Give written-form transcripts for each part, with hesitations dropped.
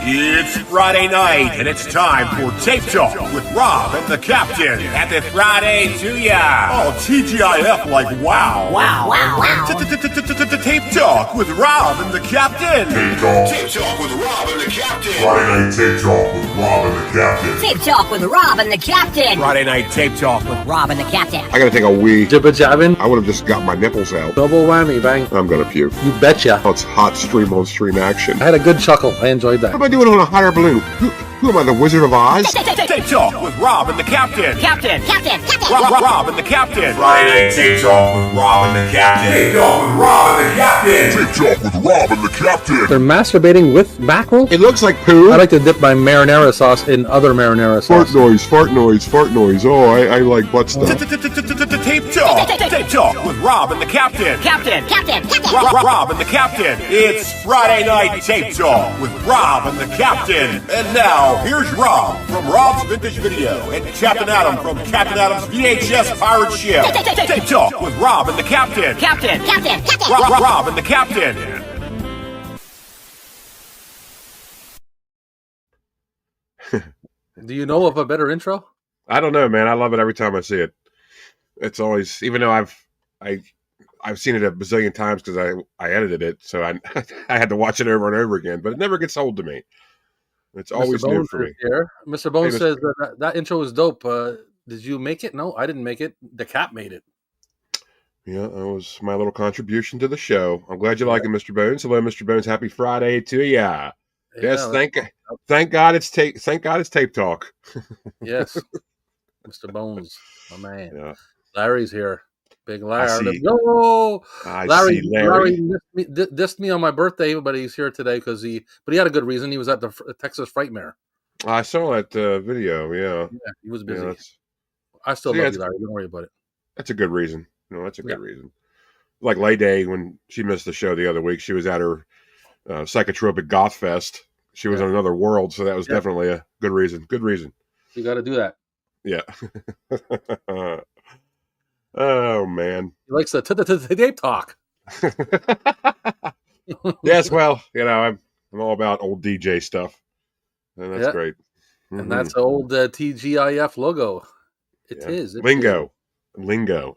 It's Friday night, and it's time for Tape Talk with Rob and the Captain. Happy Friday to ya! Oh, TGIF, like wow. Wow. Tape Talk with Rob and the Captain. Tape Talk with Rob and the Captain. Friday-Night Tape Talk with Rob and the Captain. Tape Talk with Rob and the Captain. Friday Night Tape Talk with Rob and the Captain. I gotta take a wee. Jibba jabbing. I would have just got my nipples out. Double whammy, bang. I'm gonna puke. You betcha. Oh, it's hot stream on stream action. I had a good chuckle. I enjoyed What am that. I doing on a hot air balloon? Who am I, the Wizard of Oz? Tape Talk with Rob and the Captain. Captain. Rob and the Captain. Friday-Night Tape Talk with Rob and the Captain. Tape Talk with Rob and the Captain. Tape Talk with Rob and the Captain. They're masturbating with mackerel? It looks like poo. I like to dip my marinara sauce in other marinara Fart sauce. noise, fart noise, fart noise. Oh, I like butt stuff. Tape Talk with Rob and the Captain. Captain. Rob and the Captain. It's Friday Night Tape Talk with Rob and the Captain. And now, here's Rob from Rob's Vintage Video and Captain Adam from Captain Adam's VHS Pirate Ship. Tape Talk with Rob and the Captain. Rob and the Captain. Do you know of a better intro? I don't know, man. I love it every time I see it. It's always, even though I've seen it a bazillion times because I edited it, so I I had to watch it over and over again. But it never gets old to me. It's always new for me. Here. Mr. Bones Hey, says that intro was dope. Did you make it? No, I didn't make it. The Cap made it. Yeah, that was my little contribution to the show. I'm glad you like it, Mr. Bones. Hello, Mr. Bones. Happy Friday to ya. Yes, thank God it's tape talk. Yes, Mr. Bones, my man. Yeah. Larry's here. Big Larry. see. No, I Larry. see Larry. Dissed me on my birthday, but he's here today because he had a good reason. He was at the Texas Frightmare. I saw that video. Yeah, Yeah, he was busy. yeah, I still yeah, love you, Larry. Don't worry about it. that's a good reason. No, that's a good reason. Like Lay Day, when she missed the show the other week, she was at her psychotropic goth fest. She was in another world, so that was definitely a good reason. Good reason. You got to do that. Yeah. Oh man. He likes the tape talk. Yes, well, I'm all about old DJ stuff, and that's Yeah. great. And that's the old TGIF logo. It Yeah. is. Lingo.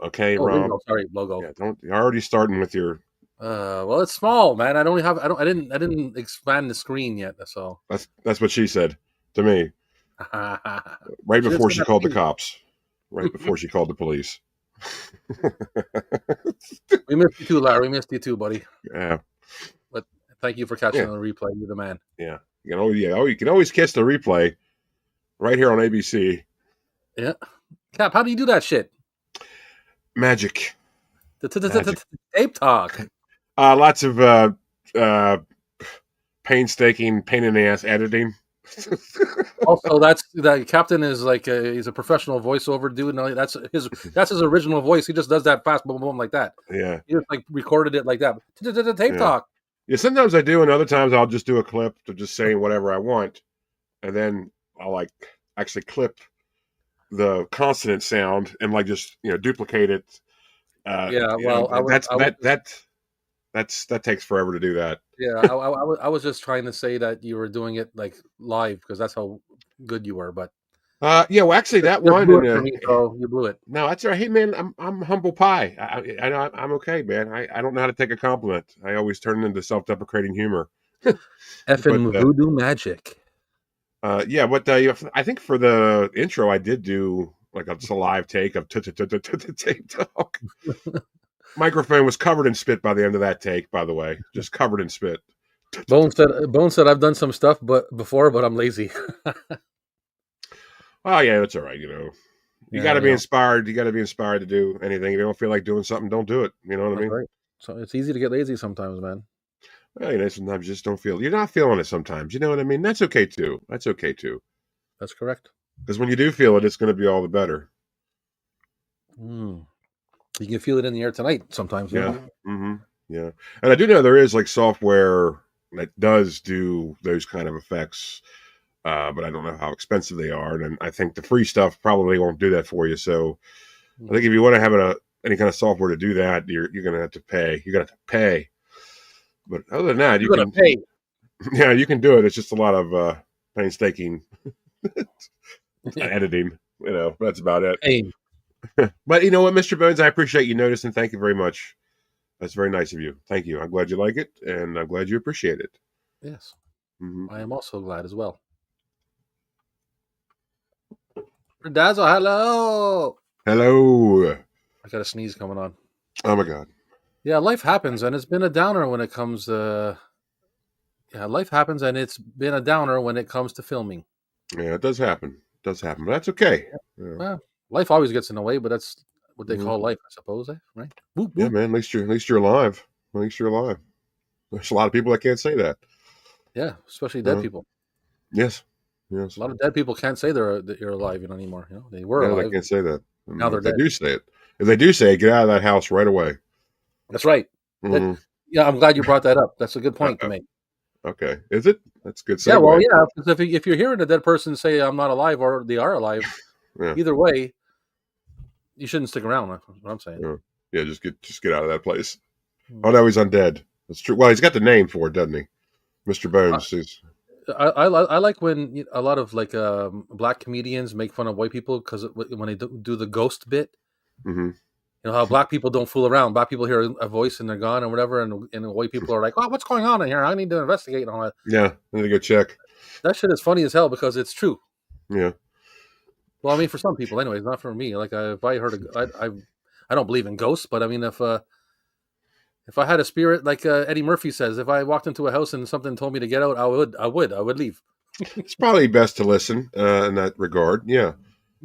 Okay, Oh, Rob. lingo. Sorry, logo. Yeah, you're already starting with your. Well, it's small, man. I didn't expand the screen yet, so. That's what she said to me right before she called the cops. Right before she called the police. We missed you too, Larry. We missed you too, buddy. Yeah. But thank you for catching on the replay. You're the man. Yeah. You can always catch the replay right here on ABC. Yeah. Cap, how do you do that shit? Magic. Tape talk. Lots of painstaking, pain in the ass editing. Also, that Captain is like he's a professional voiceover dude. And that's his original voice. He just does that fast, boom, boom, like that. Yeah. He just like recorded it like that. Tape talk. Yeah, sometimes I do, and other times I'll just do a clip of just saying whatever I want, and then I'll like actually clip the consonant sound and like just duplicate it. That takes forever to do that. Yeah, I was just trying to say that you were doing it like live because that's how good you were. But well, actually, that you one. blew it for me, so you blew it. No, that's all right. Hey, man, I'm humble pie. I know I'm okay, man. I don't know how to take a compliment. I always turn it into self-deprecating humor. Effing voodoo magic. I think for the intro, I did do like a live take of tape talk. Microphone was covered in spit by the end of that take, by the way, just covered in spit. Bone said I've done some stuff before, but I'm lazy. Well, yeah, that's all right. You got to be inspired. You got to be inspired to do anything. If you don't feel like doing something, don't do it. You know what I mean? Right. So it's easy to get lazy sometimes, man. Well, sometimes you just don't feel. You're not feeling it sometimes. You know what I mean? That's okay too. That's correct. Because when you do feel it, it's going to be all the better. You can feel it in the air tonight sometimes. Yeah. Mm-hmm. Yeah. And I do know there is like software that does do those kind of effects, but I don't know how expensive they are. And I think the free stuff probably won't do that for you. So I think if you want to have any kind of software to do that, you're going to have to pay. You're going to have to pay. But other than that, you can pay. Yeah, you can do it. It's just a lot of painstaking editing. That's about it. Hey, But you know what, Mr. Bones, I appreciate you noticing. Thank you very much. That's very nice of you. Thank you. I'm glad you like it, and I'm glad you appreciate it. yes, Hmm. I am also glad as well. Dazzle, hello. Hello. I got a sneeze coming on. Oh my God. Yeah, life happens, and it's been a downer when it comes. Life happens, and it's been a downer when it comes to filming. Yeah, it does happen. It does happen. But that's okay. Yeah. Well, life always gets in the way, but that's what they Yeah. call life, I suppose. Right? Boop, Yeah, boop. man. At least you're alive. At least you're alive. There's a lot of people that can't say that. Yeah, especially dead people. Yes. Yes. A lot of dead people can't say that you're alive anymore. They were Yeah, they alive. can't say that. Now they're If they dead. do say it, get out of that house right away. That's right. Mhm. Yeah, I'm glad you brought that up. That's a good point to Uh-oh. make. Okay. Is it? That's a good segue. Yeah, well, yeah. Because if you're hearing a dead person say I'm not alive or they are alive, Yeah. either way, you shouldn't stick around. That's what I'm saying. Yeah. Yeah, just get out of that place. Oh no, he's undead. That's true. Well, he's got the name for it, doesn't he? Mr. Bones. I like when a lot of black comedians make fun of white people because when they do the ghost bit, Mm-hmm. you know how black people don't fool around. Black people hear a voice and they're gone or whatever, and white people are like, "Oh, what's going on in here? I need to investigate." And all that. Yeah, I need to go check. That shit is funny as hell because it's true. Yeah. Well, I mean, for some people, anyways, not for me. Like, if I heard, I don't believe in ghosts, but I mean, if I had a spirit, like Eddie Murphy says, if I walked into a house and something told me to get out, I would leave. It's probably best to listen in that regard. Yeah.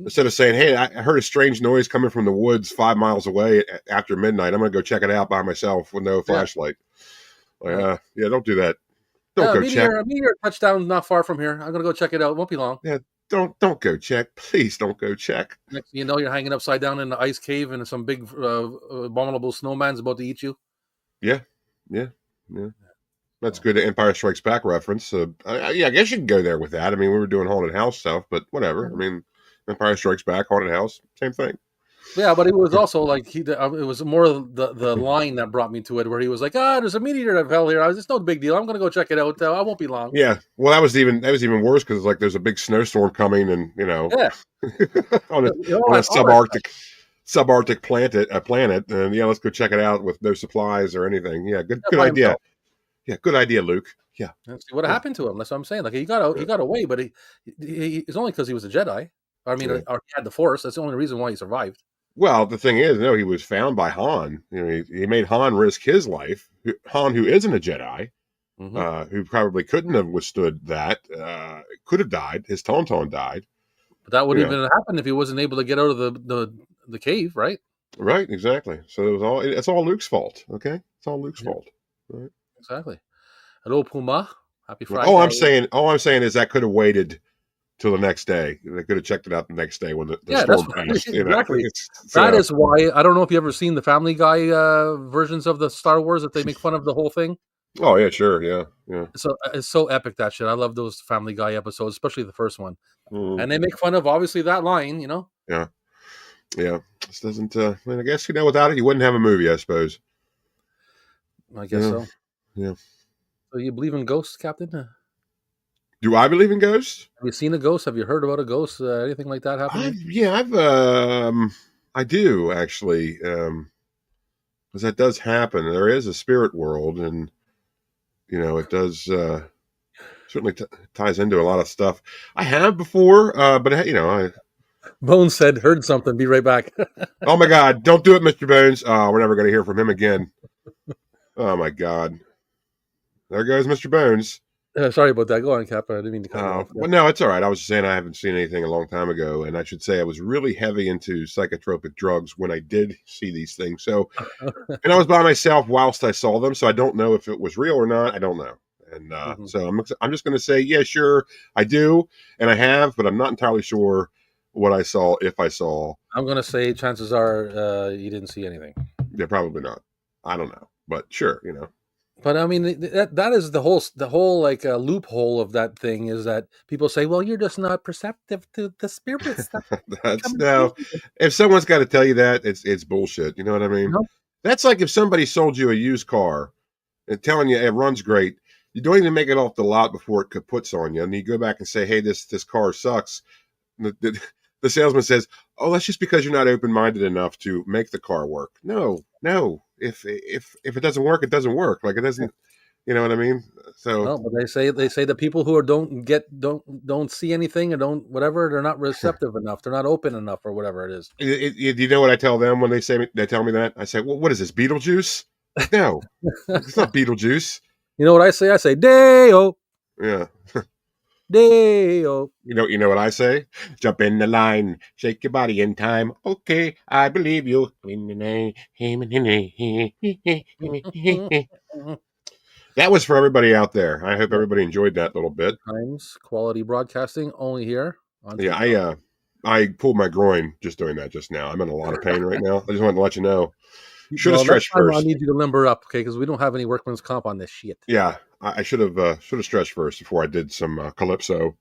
Instead of saying, "Hey, I heard a strange noise coming from the woods 5 miles away after midnight. I'm going to go check it out by myself with no flashlight." Yeah, don't do that. Don't go check. A meteor touchdown not far from here. I'm gonna go check it out. It won't be long. Yeah, don't go check. Please don't go check. Next thing you know, you're hanging upside down in the ice cave, and some big abominable snowman's about to eat you. Yeah. That's good. Empire Strikes Back reference. I guess you can go there with that. I mean, we were doing haunted house stuff, but whatever. I mean, Empire Strikes Back, haunted house, same thing. Yeah, but it was also like it was more the line that brought me to it, where he was like, "There's a meteor that fell here. It's no big deal. I'm gonna go check it out. I won't be long." Yeah. Well, that was even worse because like there's a big snowstorm coming, and Yeah, on a subarctic planet, and yeah, let's go check it out with no supplies or anything. Yeah, good idea. Himself. Yeah, good idea, Luke. Yeah. Let's see what happened to him. That's what I'm saying. Like he got out, he got away, but it's only because he was a Jedi. I mean, or he had the Force. That's the only reason why he survived. Well, the thing is, he was found by Han. He made Han risk his life. Han, who isn't a Jedi, who probably couldn't have withstood that, could have died. His Tauntaun died. But that wouldn't even happen if he wasn't able to get out of the cave, right? Right, exactly. So it's all Luke's fault. Okay, it's all Luke's fault. Right. Exactly. Hello, Puma. Happy Friday. All I'm saying is that could have waited till the next day. They could have checked it out the next day when the storm passed. Exactly. That is why I don't know if you ever seen the Family Guy versions of the Star Wars that they make fun of the whole thing. Oh yeah, sure, yeah. So it's so epic, that shit. I love those Family Guy episodes, especially the first one. And they make fun of obviously that line, Yeah. This doesn't. I guess without it, you wouldn't have a movie, I suppose. I guess so. Yeah. So you believe in ghosts, Captain? Do I believe in ghosts? Have you seen a ghost? Have you heard about a ghost? Anything like that happening? I do actually, because that does happen. There is a spirit world, and it does certainly ties into a lot of stuff. I have before, but I. Bones said, "Heard something. Be right back." Oh my God! Don't do it, Mr. Bones. We're never going to hear from him again. Oh my God! There goes Mr. Bones. Sorry about that. Go on, Cap. I didn't mean to cut you off. Well, no, it's all right. I was just saying I haven't seen anything a long time ago, and I should say I was really heavy into psychotropic drugs when I did see these things. So, and I was by myself whilst I saw them, so I don't know if it was real or not. I don't know, and so I'm just going to say, yeah, sure, I do, and I have, but I'm not entirely sure what I saw, if I saw. I'm going to say chances are you didn't see anything. Yeah, probably not. I don't know, but sure, But I mean, that is the whole like loophole of that thing is that people say, well, you're just not perceptive to the spirit stuff. If someone's got to tell you that, it's bullshit. You know what I mean? No. That's like if somebody sold you a used car and telling you it runs great, You don't even make it off the lot before it kaputs on you, and you go back and say, "Hey, this car sucks." The salesman says, "Oh, that's just because you're not open-minded enough to make the car work." No. If it doesn't work, it doesn't work. Like it doesn't. You know what I mean? So No, but they say the people who are don't see anything or don't whatever, they're not receptive enough. They're not open enough or whatever it is. you know what I tell them when they tell me that? I say, "Well, what is this, Beetlejuice?" Like, no, it's not Beetlejuice. You know what I say? I say Deo, Yeah. Deo. You know what I say? Jump in the line, shake your body in time. Okay, I believe you. That was for everybody out there. I hope everybody enjoyed that little bit. Times quality broadcasting only here on Yeah, TikTok. I pulled my groin just doing that just now. I'm in a lot of pain right now. I just wanted to let you know. Should have Well, next stretched time I first. need you to limber up, okay? Because we don't have any workman's comp on this shit. Yeah, I should have stretched first before I did some calypso.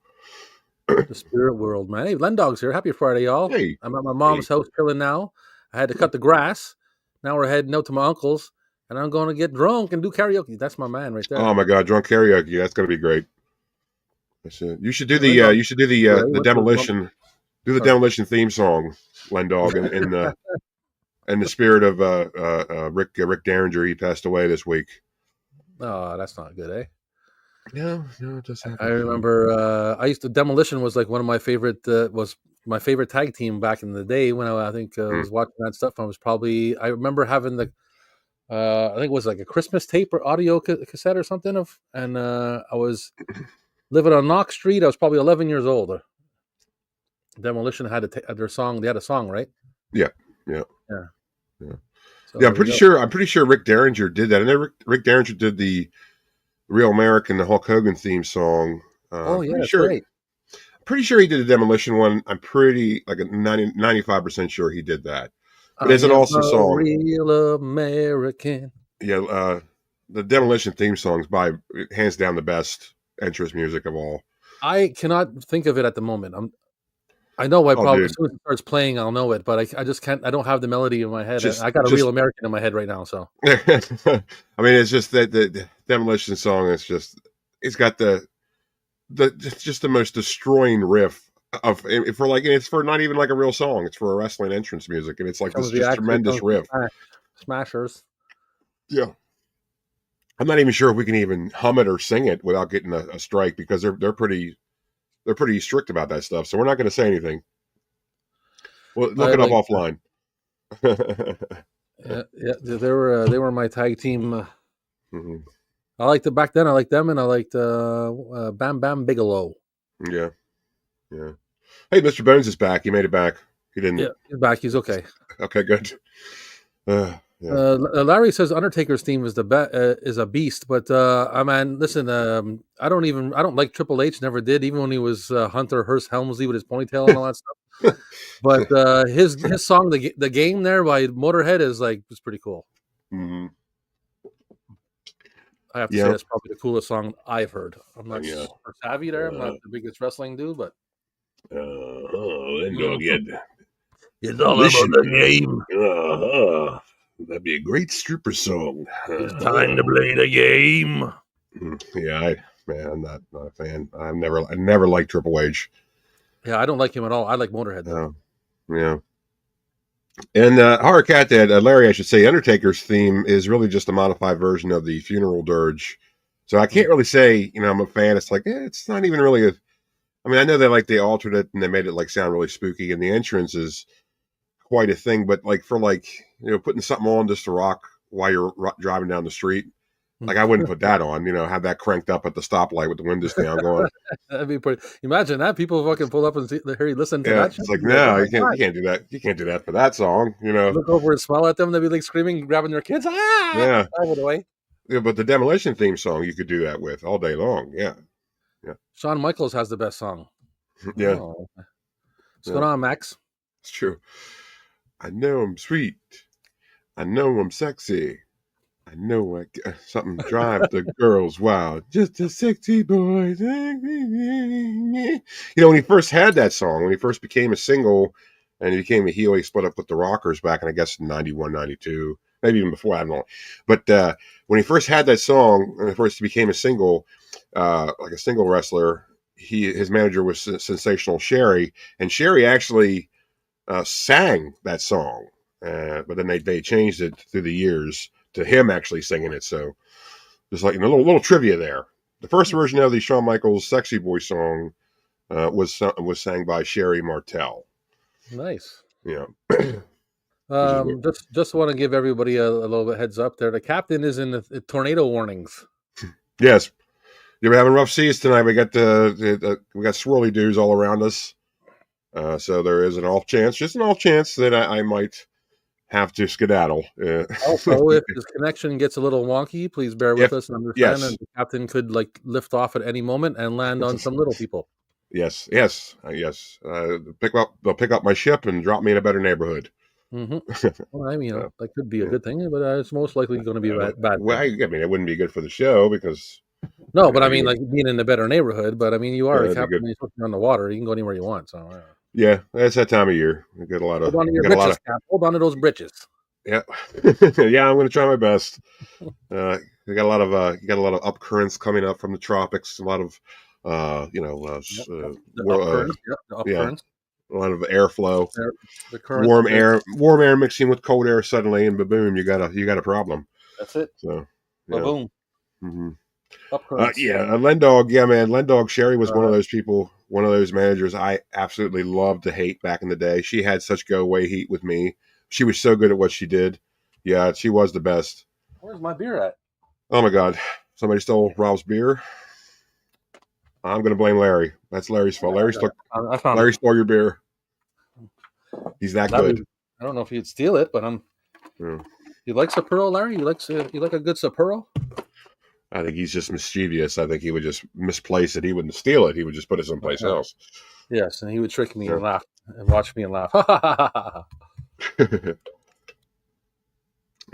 The spirit world, man. Hey, Len Dog's here. Happy Friday, y'all. Hey, I'm at my mom's house chilling now. I had to cut the grass. Now we're heading out to my uncle's, and I'm going to get drunk and do karaoke. That's my man right there. oh my God, drunk karaoke. That's gonna be great. You should do Len Dog, the demolition. Do the demolition theme song, Len Dog, in the spirit of Rick Derringer. He passed away this week. Oh, that's not good, eh? No, it just happened. I remember Demolition was like one of my favorite was my favorite tag team back in the day when I think was watching that stuff. I remember having the I think it was like a Christmas tape or audio cassette or something and I was living on Knox Street. I was probably 11 years old. Demolition had their song. They had a song, right? Yeah. So I'm pretty sure Rick Derringer did that. And then Rick Derringer did the Real American, the Hulk Hogan theme song. Oh yeah, that's sure. right. Pretty sure he did a Demolition one. I'm pretty like 95% sure he did that. But it's an awesome song. Real American. Yeah, the Demolition theme song is by hands down the best entrance music of all. I cannot think of it at the moment. I know as soon as it starts playing, I'll know it, but I just can't. I don't have the melody in my head. I got a Real American in my head right now. So I mean, it's just that the Demolition song is it's got just the most destroying riff it's for not even like a real song. It's for a wrestling entrance music, and it's like this just tremendous riff. Smashers. Yeah. I'm not even sure if we can even hum it or sing it without getting a strike because they're pretty strict about that stuff. So we're not going to say anything. Well, look it up offline. Yeah, they were my tag team. I liked it back then. I liked them, and I liked Bam Bam Bigelow. Yeah. Hey, Mr. Bones is back. He made it back. He didn't. Yeah, he's back. He's okay. Okay, good. Yeah. Larry says Undertaker's theme is is a beast, but I mean, listen, I don't like Triple H. Never did, even when he was Hunter Hearst Helmsley with his ponytail and all that stuff. But his song, the game there by Motorhead is pretty cool. Mm-hmm. I have to say that's probably the coolest song I've heard. I'm not super savvy there. I'm not the biggest wrestling dude, but it's all about the game. That'd be a great stripper song. It's time to play the game. Yeah, I'm not a fan. I never liked Triple H. Yeah, I don't like him at all. I like Motorhead though. Yeah. And Horror Cat Dad, Larry, I should say, Undertaker's theme is really just a modified version of the funeral dirge. So I can't really say, I'm a fan. It's like, it's not even really I mean, I know they altered it and they made it sound really spooky, and the entrance is quite a thing. But for putting something on just to rock while you're driving down the street, I wouldn't put that on. Have that cranked up at the stoplight with the windows down going. That'd be pretty. Imagine that people fucking pull up and listen to that. It's no, you can't do that. You can't do that for that song. Look over and smile at them. They'd be screaming, grabbing their kids. Yeah, over the way. Yeah, but the Demolition theme song you could do that with all day long. Yeah. Shawn Michaels has the best song. Yeah. What's going on, Max? It's true. I know I'm sweet. I know I'm sexy. I know something drives the girls wild. Just a sexy boy. When he first had that song, when he first became a single and he became a heel, he split up with the Rockers back in, I guess, 91, 92. maybe even before, I don't know. But when he first had that song, when he first became a single, like a single wrestler, his manager was Sensational Sherry, and Sherry actually sang that song, but then they changed it through the years to him actually singing it. So just like a little trivia there. The first version of the Shawn Michaels "Sexy Boy" song was sang by Sherry Martel. Nice. Yeah. Just want to give everybody a little bit heads up there. The captain is in the tornado warnings. Yes. You're having rough seas tonight. We got we got swirly dews all around us. So there is an off chance that I might have to skedaddle. Also, if this connection gets a little wonky, please bear with us and understand that the captain could like lift off at any moment and land on some little people. Yes. They'll pick up my ship and drop me in a better neighborhood. Mm-hmm. Well, I mean, that could be a good thing, but it's most likely going to be a bad well, thing. I mean, it wouldn't be good for the show because... No, but I mean, like being in a better neighborhood. But I mean, you are a captain. You're supposed to be on the water. You can go anywhere you want. So yeah, it's that time of year. We get a lot of... Hold on to your britches, Cap. Hold on to those britches. Yeah, yeah. I'm going to try my best. We got a lot of up currents coming up from the tropics. A lot of up currents. A lot of airflow. The currents, warm air mixing with cold air suddenly, and boom, you got a problem. That's it. So boom. Mm-hmm. Len Dog. Yeah, man. Len Dog Sherry was one of those people, one of those managers I absolutely loved to hate back in the day. She had such go away heat with me. She was so good at what she did. Yeah, she was the best. Where's my beer at? Oh my God. Somebody stole Rob's beer. I'm going to blame Larry. That's Larry's fault. Larry stole your beer. He's that good. I don't know if he'd steal it, but You like Sapporo, Larry? You like a good Sapporo? I think he's just mischievous. I think he would just misplace it. He wouldn't steal it. He would just put it someplace else. Yes, and he would trick me and laugh and watch me and laugh.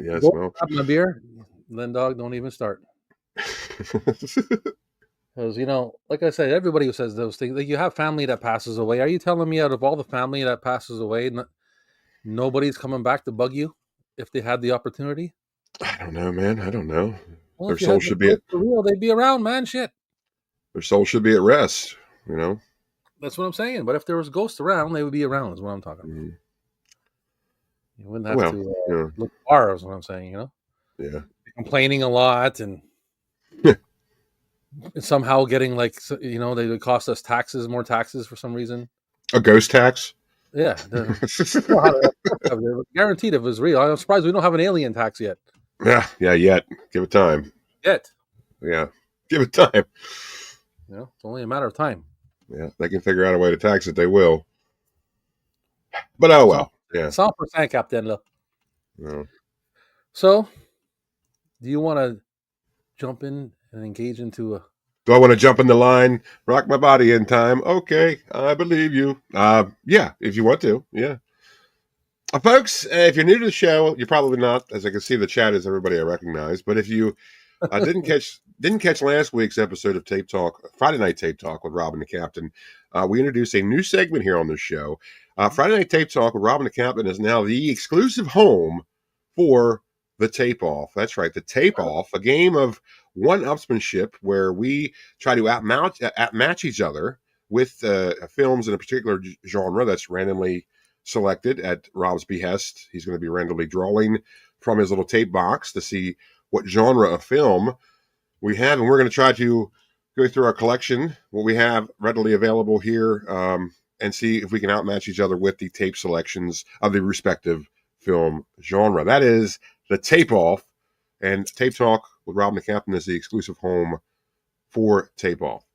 Yes, well, grab my beer. Len Dog, don't even start. Because, like I said, everybody who says those things, like you have family that passes away. Are you telling me out of all the family that passes away, nobody's coming back to bug you if they had the opportunity? I don't know, man. I don't know. Well, their soul should be they'd be around, man. Shit. Their soul should be at rest, That's what I'm saying. But if there was ghosts around, they would be around, is what I'm talking about. You wouldn't have to look far, is what I'm saying, Yeah. Complaining a lot and somehow getting they would cost us more taxes for some reason. A ghost tax? Yeah. Guaranteed if it was real. I'm surprised we don't have an alien tax yet. Yeah, yet. Give it time. Yet. Yeah. Give it time. It's only a matter of time. Yeah, they can figure out a way to tax it, they will. But oh well. Yeah. 100%, Captain. Look. No. So, do you want to jump in and engage into a... Do I want to jump in the line, rock my body in time? Okay, I believe you. Yeah, if you want to. Yeah. Folks, if you're new to the show, you're probably not. As I can see, the chat is everybody I recognize. But if you didn't catch last week's episode of Tape Talk, Friday Night Tape Talk with Rob and the Captain, we introduced a new segment here on this show. Friday Night Tape Talk with Rob and the Captain is now the exclusive home for the Tape Off. That's right, the Tape Off, a game of one-upsmanship where we try to outmatch each other with films in a particular genre that's randomly selected at Rob's behest. He's going to be randomly drawing from his little tape box to see what genre of film we have, and we're going to try to go through our collection, what we have readily available here, and see if we can outmatch each other with the tape selections of the respective film genre. That is the Tape Off, and Tape Talk with Rob and the Captain is the exclusive home for Tape Off.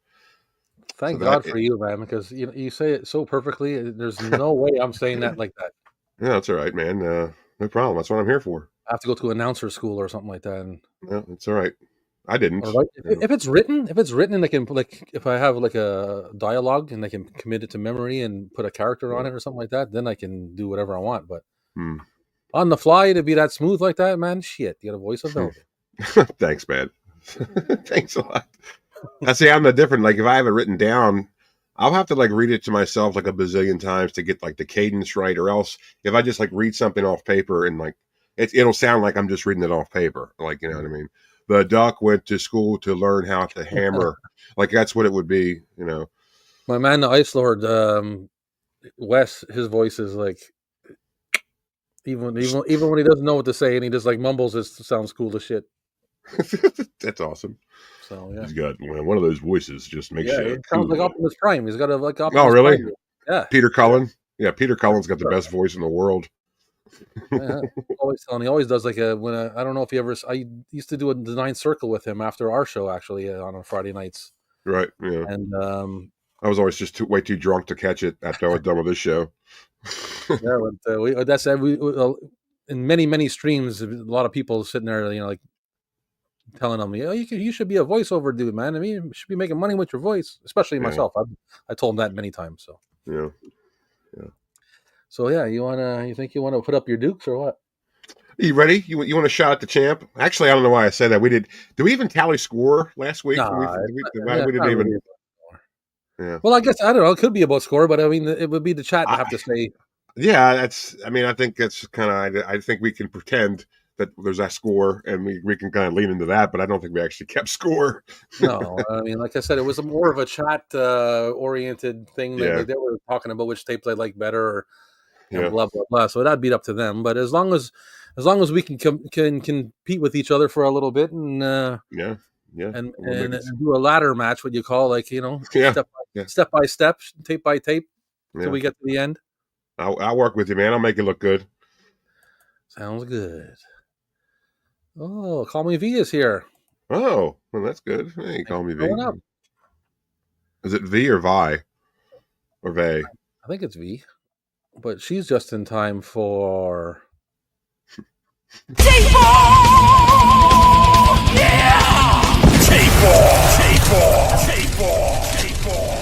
Thank God for you, man, because you say it so perfectly. There's no way I'm saying that like that. Yeah, that's all right, man. No problem. That's what I'm here for. I have to go to announcer school or something like that. And yeah, that's all right. I didn't. If it's written, and they can if I have like a dialogue and they can commit it to memory and put a character on it or something like that, then I can do whatever I want. But on the fly to be that smooth like that, man, shit, you got a voice of velvet. Thanks, man. Thanks a lot. I see. I'm no different. Like if I have it written down, I'll have to read it to myself a bazillion times to get the cadence right, or else if I just read something off paper and it'll sound like I'm just reading it off paper. Like, you know what I mean? The duck went to school to learn how to hammer. Like, that's what it would be, you know. My man, the Ice Lord, Wes, his voice is like, even when he doesn't know what to say and he just like mumbles, it sounds cool as shit. That's awesome. So yeah, He's got one of those voices. Just makes you. It sounds like Optimus Prime. He's got a like Optimus. Oh, really? Prime. Yeah. Peter Cullen. Yeah, Peter Cullen's got the best voice in the world. Yeah, always telling. He always does like I don't know if you ever. I used to do the Ninth Circle with him after our show actually on our Friday nights. Right. Yeah. And I was always just way too drunk to catch it after I was done with this show. yeah, but, we in many streams, a lot of people sitting there, you know, like telling them, "Oh, you should be a voiceover dude, man. I mean, you should be making money with your voice." Especially myself. I told him that many times. So yeah. So yeah, you think you want to put up your dukes or what? Are you ready? You want a shot at the champ? Actually, I don't know why I said that. Did we even tally score last week? No, we didn't even. Really. Yeah. Well, I guess I don't know. It could be about score, but I mean, it would be the chat to have to say. Yeah, that's. I mean, I think that's kind of. I think we can pretend that there's that score, and we can kind of lean into that. But I don't think we actually kept score. No, I mean, like I said, it was more of a chat oriented thing. They were talking about which tapes they like better, and blah blah blah. So that'd be up to them. But as long as we can compete with each other for a little bit, and and do a ladder match, what you call, like, you know, step by step, tape by tape, till we get to the end. I'll work with you, man. I'll make it look good. Sounds good. Oh, Call Me V is here. Oh, well, that's good. Hey, Call Me V. Up. Is it V or Vi? Or Vay? I think it's V. But she's just in time for... T-ball! Yeah! T-ball! T-ball! T-ball! T-ball!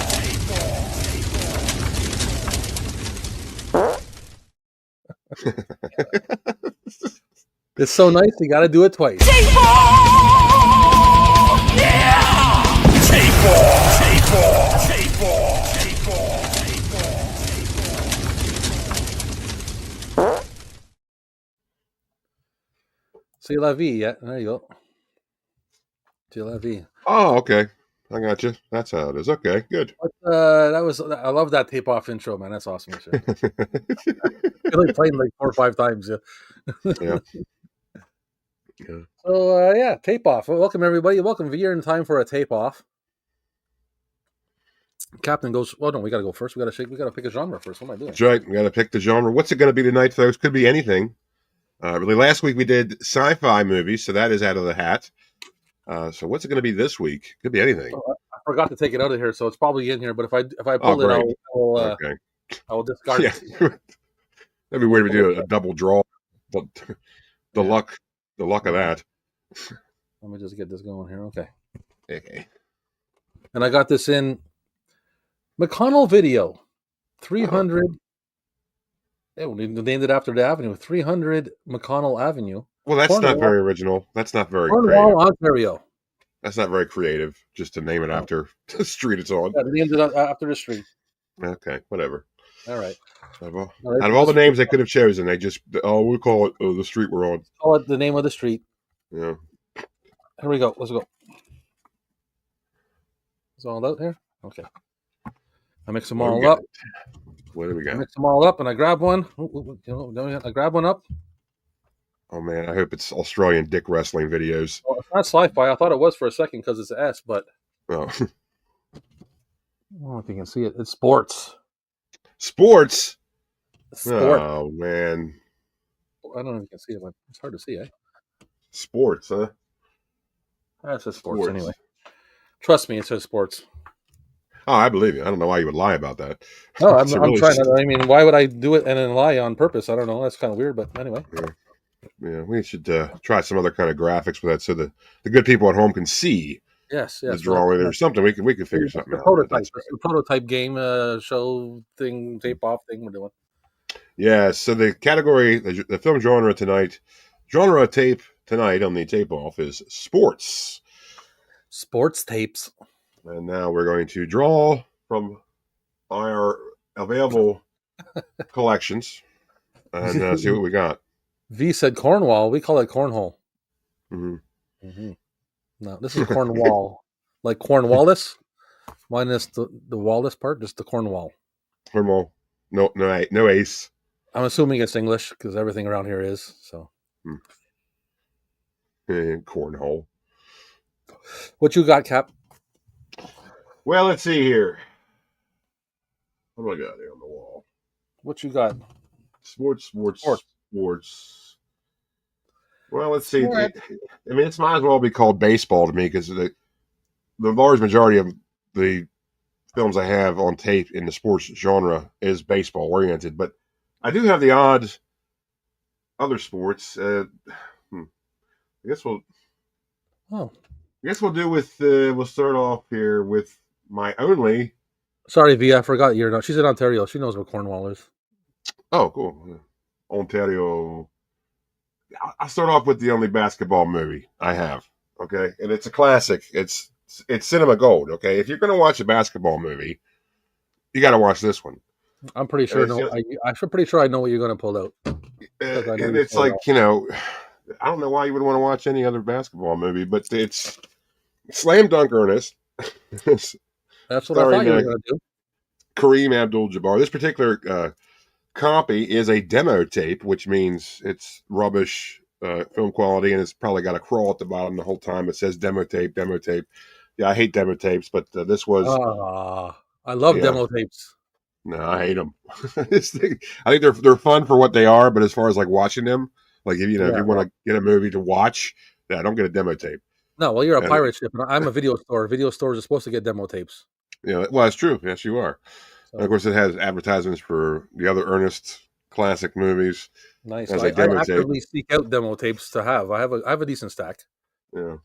It's so nice, you got to do it twice. T-ball! Yeah! T-ball! T-ball! T-ball! T-ball! T-ball! C'est la vie, yeah. There you go. C'est la vie. Oh, okay. I got you. That's how it is. Okay, good. But, I love that tape off intro, man. That's awesome. I like playing like 4 or 5 times. Yeah. So tape off. Well, welcome everybody. Welcome. You're in time for a tape off. Captain goes. Well, no, we got to go first. We got to pick a genre first. What am I doing? That's right. We got to pick the genre. What's it going to be tonight, folks? Could be anything. Really, last week we did sci-fi movies, so that is out of the hat. So what's it going to be this week? Could be anything. Oh, I forgot to take it out of here, so it's probably in here. But if I pull it, I will discard it. That'd be weird if we do a double draw. The luck of that. Let me just get this going here. Okay. And I got this in McConnell Video, 300. Oh. They named it after the avenue, 300 McConnell Avenue. Well, that's not very original. That's not very Cornwall, creative. Ontario. That's not very creative, just to name it after the street it's on. Yeah, they named it after the street. Okay, whatever. All right. Out of all the names they could have chosen, they just, we'll call it the street we're on. Call it the name of the street. Yeah. Here we go. Let's go. It's all out here? Okay. I mix them all up. What do we got? I mix them all up, and I grab one. I grab one up. Oh, man, I hope it's Australian dick wrestling videos. Well, it's not sci-fi. I thought it was for a second because it's S, but... Oh. I don't know if you can see it. It's sports. Sports? Sport. Oh, man. I don't know if you can see it, but it's hard to see, eh? Sports, huh? It says sports anyway. Trust me, it says sports. Oh, I believe you. I don't know why you would lie about that. No, I'm trying to... I mean, why would I do it and then lie on purpose? I don't know. That's kind of weird, but anyway. Yeah, we should try some other kind of graphics with that so the good people at home can see the drawing or something. We can figure something out. Prototype. It's a prototype game show thing, tape off thing we're doing. Yeah, so the category, the film genre tonight, genre of tape tonight on the tape off is sports. Sports tapes. And now we're going to draw from our available collections and see what we got. V said Cornwall. We call it cornhole. Mm-hmm. Mm-hmm. No, this is Cornwall. Like Cornwallis, minus the Wallace part, just the Cornwall. Cornwall. No ace. I'm assuming it's English because everything around here is. So, Cornhole. what you got, Cap? Well, let's see here. What do I got there on the wall? What you got? Sports. Well, let's see. I mean, it might as well be called baseball to me because the large majority of the films I have on tape in the sports genre is baseball oriented, but I do have the odd other sports. I guess we'll do with. We'll start off here with my only. Sorry, V. I forgot you're not. She's in Ontario. She knows what Cornwall is. Oh, cool. Ontario. I'll start off with the only basketball movie I have. Okay, and it's a classic. It's cinema gold. Okay, if you're going to watch a basketball movie, you got to watch this one. I'm pretty sure. I'm pretty sure I know what you're going to pull out. And it's like I don't know why you would want to watch any other basketball movie, but it's Slam Dunk Ernest. That's what I thought you were going to do. Kareem Abdul-Jabbar. This particular copy is a demo tape, which means it's rubbish film quality, and it's probably got a crawl at the bottom the whole time. It says demo tape. Yeah, I hate demo tapes, but this was. I love demo tapes. No, I hate them. I think they're fun for what they are, but as far as like watching them, like if you want to get a movie to watch, don't get a demo tape. No, well, you're a pirate ship, and I'm a video store. Video stores are supposed to get demo tapes. Yeah, well, that's true. Yes, you are. So. And of course, it has advertisements for the other Ernest classic movies. Nice. I actively seek out demo tapes to have. I have a decent stack. Yeah.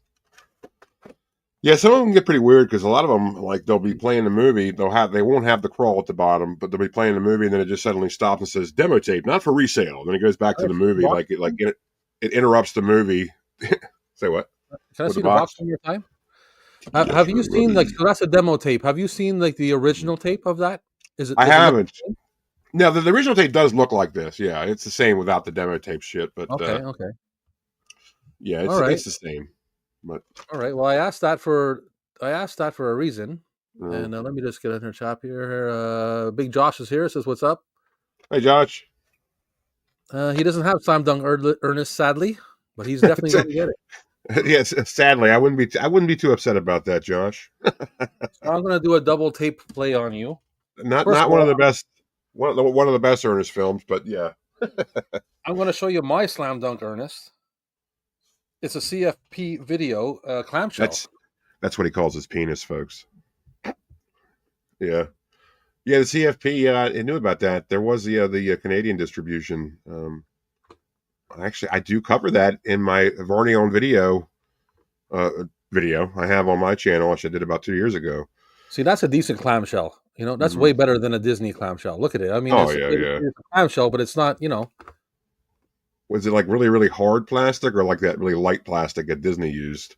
Yeah, some of them get pretty weird because a lot of them, like they'll be playing the movie, they won't have the crawl at the bottom, but they'll be playing the movie and then it just suddenly stops and says demo tape, not for resale. Then it goes back to the movie, it interrupts the movie. Say what? Can I see the box one more time? Have you seen so that's a demo tape? Have you seen the original tape of that? I haven't. No, the original tape does look like this. Yeah, it's the same without the demo tape shit. But okay. Yeah, it's the same. But all right. Well, I asked that for a reason. And let me just get in her chat here. Big Josh is here. Says, "What's up?" Hey, Josh. He doesn't have Slam Dunk Ernest, sadly, but he's definitely going to get it. Yes, sadly, I wouldn't be too upset about that, Josh. So I'm going to do a double tape play on you. Not one of the best. One of the best Ernest films, but yeah. I'm going to show you my Slam Dunk Ernest. It's a CFP video clamshell. That's what he calls his penis, folks. Yeah, the CFP. I knew about that. There was the Canadian distribution. Actually, I do cover that in my Varney on video I have on my channel, which I did about 2 years ago. See, that's a decent clamshell. That's way better than a Disney clamshell. Look at it. I mean, it's a clamshell, but it's not, Was it like really, really hard plastic or like that really light plastic that Disney used?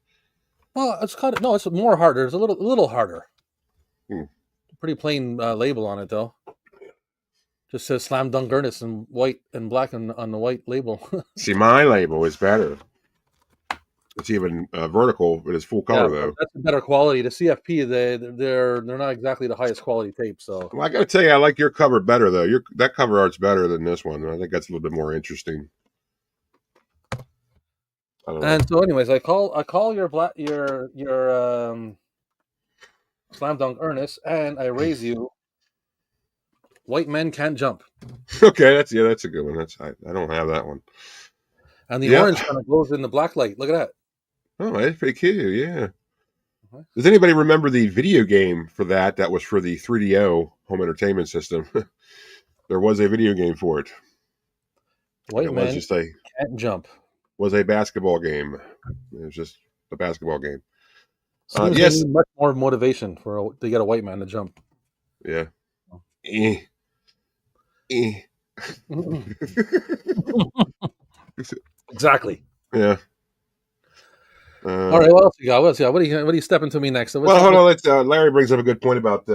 Well, it's it's more harder. It's a little harder. Pretty plain label on it, though. Just says Slam Dunk Ernest in white and black on the white label. See, my label is better. It's even vertical, but it's full color though. That's a better quality. The CFP, they're not exactly the highest quality tape. So I got to tell you, I like your cover better though. That cover art's better than this one. I think that's a little bit more interesting. And so, anyways, I call your Slam Dunk Ernest, and I raise you. White Men Can't Jump. Okay, that's a good one. I don't have that one. And the orange kind of glows in the black light. Look at that. Oh, that's pretty cute. Yeah. Does anybody remember the video game for that? That was for the 3DO home entertainment system. There was a video game for it. White Men Can't Jump. Was a basketball game. It was just a basketball game. Yes, need much more motivation to get a white man to jump. Yeah. Exactly. Yeah. All right. What else you got? What are you stepping to me next? Hold on. Larry brings up a good point about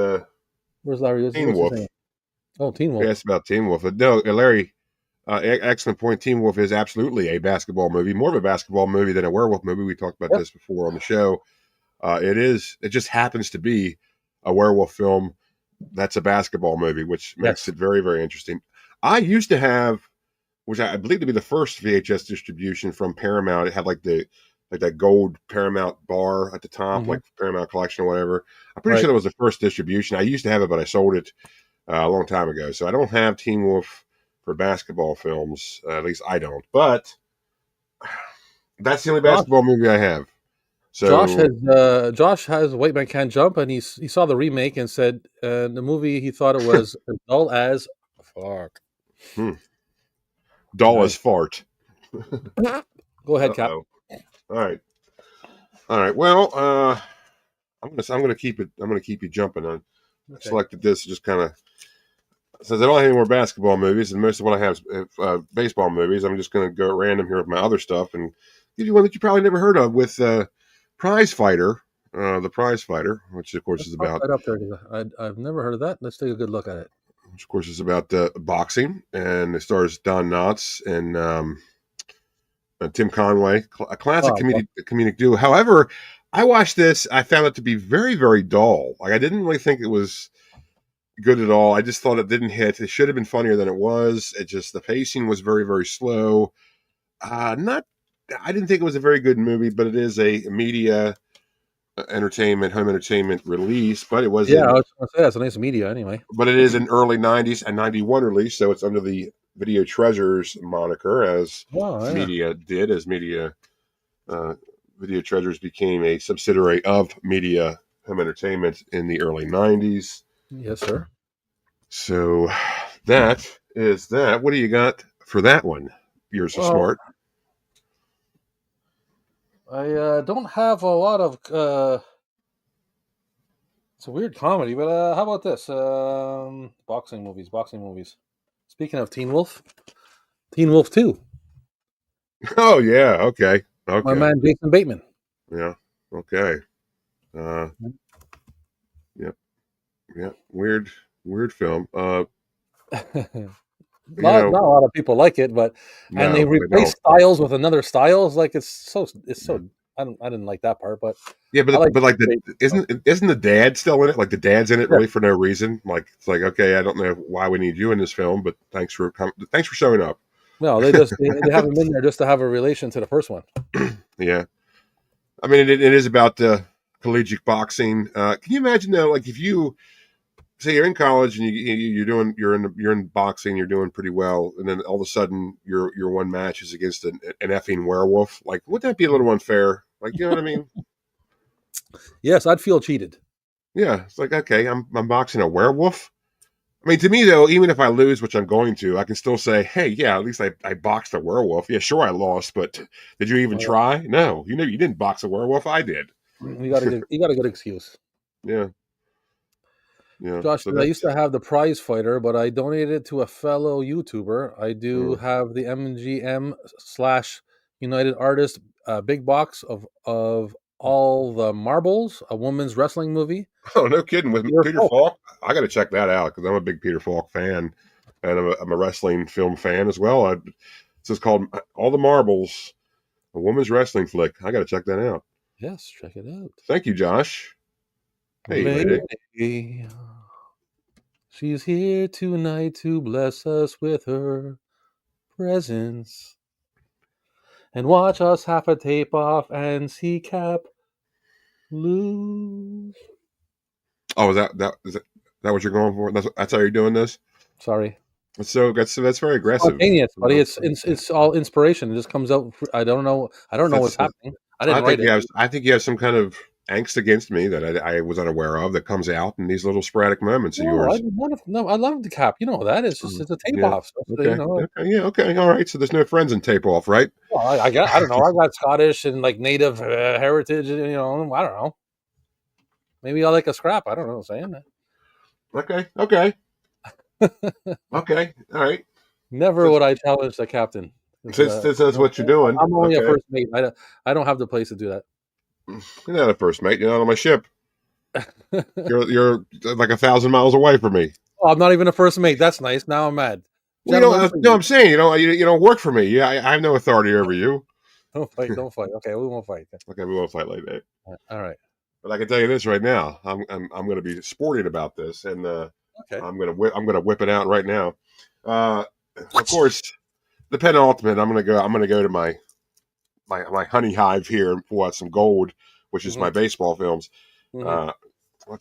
where's Larry? Teen Wolf. Oh, Teen Wolf. Yes, about Teen Wolf. No, Larry. Excellent point. Teen Wolf is absolutely a basketball movie, more of a basketball movie than a werewolf movie. We talked about this before on the show. It just happens to be a werewolf film that's a basketball movie, which makes it very, very interesting. I used to have, which I believe to be the first VHS distribution from Paramount. It had like that gold Paramount bar at the top, like Paramount Collection or whatever. I'm pretty sure that was the first distribution. I used to have it, but I sold it a long time ago. So I don't have Teen Wolf for basketball films. At least I don't. But that's the only basketball movie I have. So Josh has White Man Can't Jump, and he saw the remake and said the movie he thought it was as dull as fuck. Dull as fart. Go ahead, Cap. All right. Well, I'm gonna keep it. I'm gonna keep you jumping on. Okay. Selected this just kind of since I don't have any more basketball movies, and most of what I have is baseball movies. I'm just gonna go at random here with my other stuff and give you one that you probably never heard of with Prize Fighter. The Prize Fighter, which of course is about. Right up there. I've never heard of that. Let's take a good look at it. Which of course is about boxing, and it stars Don Knotts and Tim Conway, a classic comedic duo. However, I watched this. I found it to be very, very dull. Like I didn't really think it was good at all. I just thought it didn't hit. It should have been funnier than it was. The pacing was very, very slow. I didn't think it was a very good movie, but it is a media home entertainment release. But it was I was going to say that's a nice media anyway. But it is an early '90s and '91 release, so it's under the Video Treasures moniker, as Media did, as Media Video Treasures became a subsidiary of Media Home Entertainment in the early '90s. Yes, sir. So that is that. What do you got for that one? You're so smart. I don't have a lot of. It's a weird comedy, but how about this? Boxing movies. Speaking of Teen Wolf 2. Oh yeah, okay. My man Jason Bateman. Yeah. Okay. Yeah. Weird film. Not a lot of people like it, but and they replace styles with another styles. Like it's so. I didn't like that part, but isn't the dad still in it? Like the dad's in it really for no reason. Like it's like, okay, I don't know why we need you in this film, but thanks for showing up. No, they have him in there just to have a relation to the first one. Yeah, I mean it is about collegiate boxing. Can you imagine though, like if you say you're in college and you're in boxing, you're doing pretty well, and then all of a sudden your one match is against an effing werewolf. Like, would that be a little unfair? Like, you know what I mean? Yes, I'd feel cheated. Yeah, it's like, okay, I'm boxing a werewolf. I mean, to me though, even if I lose, which I'm going to, I can still say, hey, yeah, at least I boxed a werewolf. Yeah, sure, I lost, but did you even try? No, you didn't box a werewolf. I did. You got a good excuse. Yeah. Yeah, Josh, I used to have the Prize Fighter, but I donated it to a fellow YouTuber. I do have the MGM / United Artists big box of all the marbles, a woman's wrestling movie. Oh, no kidding! With Peter Falk, I got to check that out because I'm a big Peter Falk fan, and I'm a wrestling film fan as well. It's just called All the Marbles, a woman's wrestling flick. I got to check that out. Yes, check it out. Thank you, Josh. Hey, lady. She's here tonight to bless us with her presence and watch us half a tape off and see Cap lose. Oh, is that what you're going for? That's how you're doing this? Sorry. That's very aggressive. Spontaneous, buddy. It's all inspiration. It just comes out. I don't know what's happening. I think you have some kind of angst against me that I was unaware of that comes out in these little sporadic moments of yours. I love the Cap. You know that it's a tape off. So, okay, all right. So there's no friends in tape off, right? Well, I don't know. I got Scottish and like native heritage. I don't know. Maybe I like a scrap. I don't know. Saying that. Okay. Okay. All right. Never would I challenge the captain. Since that's what you're doing. I'm only a first mate. I don't have the place to do that. You're not a first mate. You're not on my ship. You're like 1,000 miles away from me. Oh, I'm not even a first mate. That's nice. Now I'm mad. Well, no, I'm saying you don't work for me. Yeah, I have no authority over you. Don't fight. Don't fight. Okay, we won't fight. Okay, we won't fight like that. All right. But I can tell you this right now. I'm going to be sporting about this, and Okay. I'm going to whip it out right now. Of course, the penultimate. I'm going to go to my honey hive here and pull out some gold, which is my baseball films. Of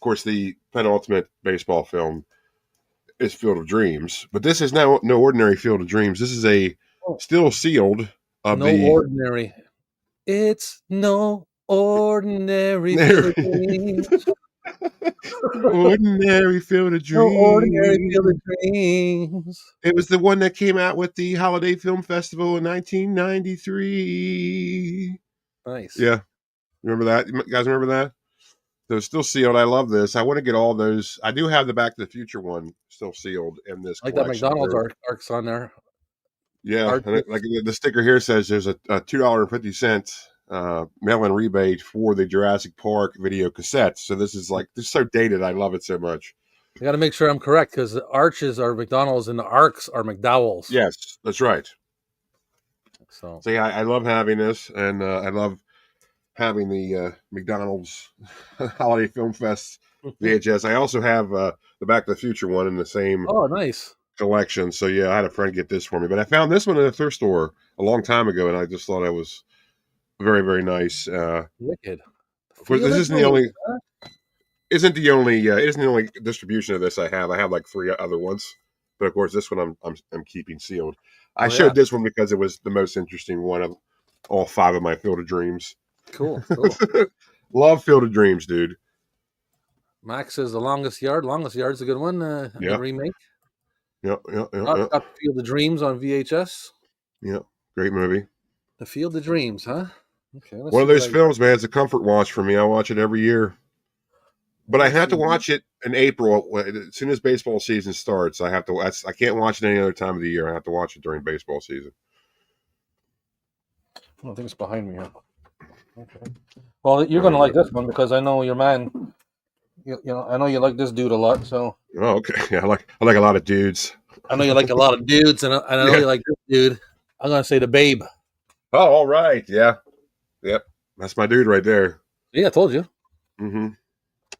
course, the penultimate baseball film is Field of Dreams, but this is no ordinary Field of Dreams. This is a still sealed of ordinary. It's no ordinary Field of Dreams. Ordinary Field of Dreams. No ordinary Field of Dreams. It was the one that came out with the Holiday Film Festival in 1993. Nice. Yeah. Remember that? You guys remember that? So it's still sealed. I love this. I want to get all those. I do have the Back to the Future one still sealed in this like that collection. McDonald's arcs on there. Yeah. And like the sticker here says there's a $2.50 mail-in rebate for the Jurassic Park video cassettes. So this is so dated. I love it so much. I got to make sure I'm correct because the arches are McDonald's and the arcs are McDowell's. Yes, that's right. So yeah, I love having this, and I love having the McDonald's Holiday Film Fest VHS. I also have the Back to the Future one in the same nice collection. So yeah, I had a friend get this for me, but I found this one in a thrift store a long time ago, and I just thought it was very, very nice. Wicked. This isn't the only. Isn't the only distribution of this I have. I have like 3 other ones, but of course this one I'm keeping sealed. I showed this one because it was the most interesting one of all 5 of my Field of Dreams. Cool. Love Field of Dreams, dude. Max says The Longest Yard. Longest Yard's a good one. Good remake. Yep. Got Field of Dreams on VHS. Yep. Great movie. The Field of Dreams, huh? Okay. One of those films, man. It's a comfort watch for me. I watch it every year. But I have to watch it in April. As soon as baseball season starts, I can't watch it any other time of the year. I have to watch it during baseball season. I think it's behind me here. Okay. Well, you're going to like this one because I know your man. I know you like this dude a lot. So. Oh, okay. Yeah, I like a lot of dudes. I know you like a lot of dudes, and I know you like this dude. I'm going to say The Babe. Oh, all right. Yeah. Yep. That's my dude right there. Yeah, I told you. Mm-hmm.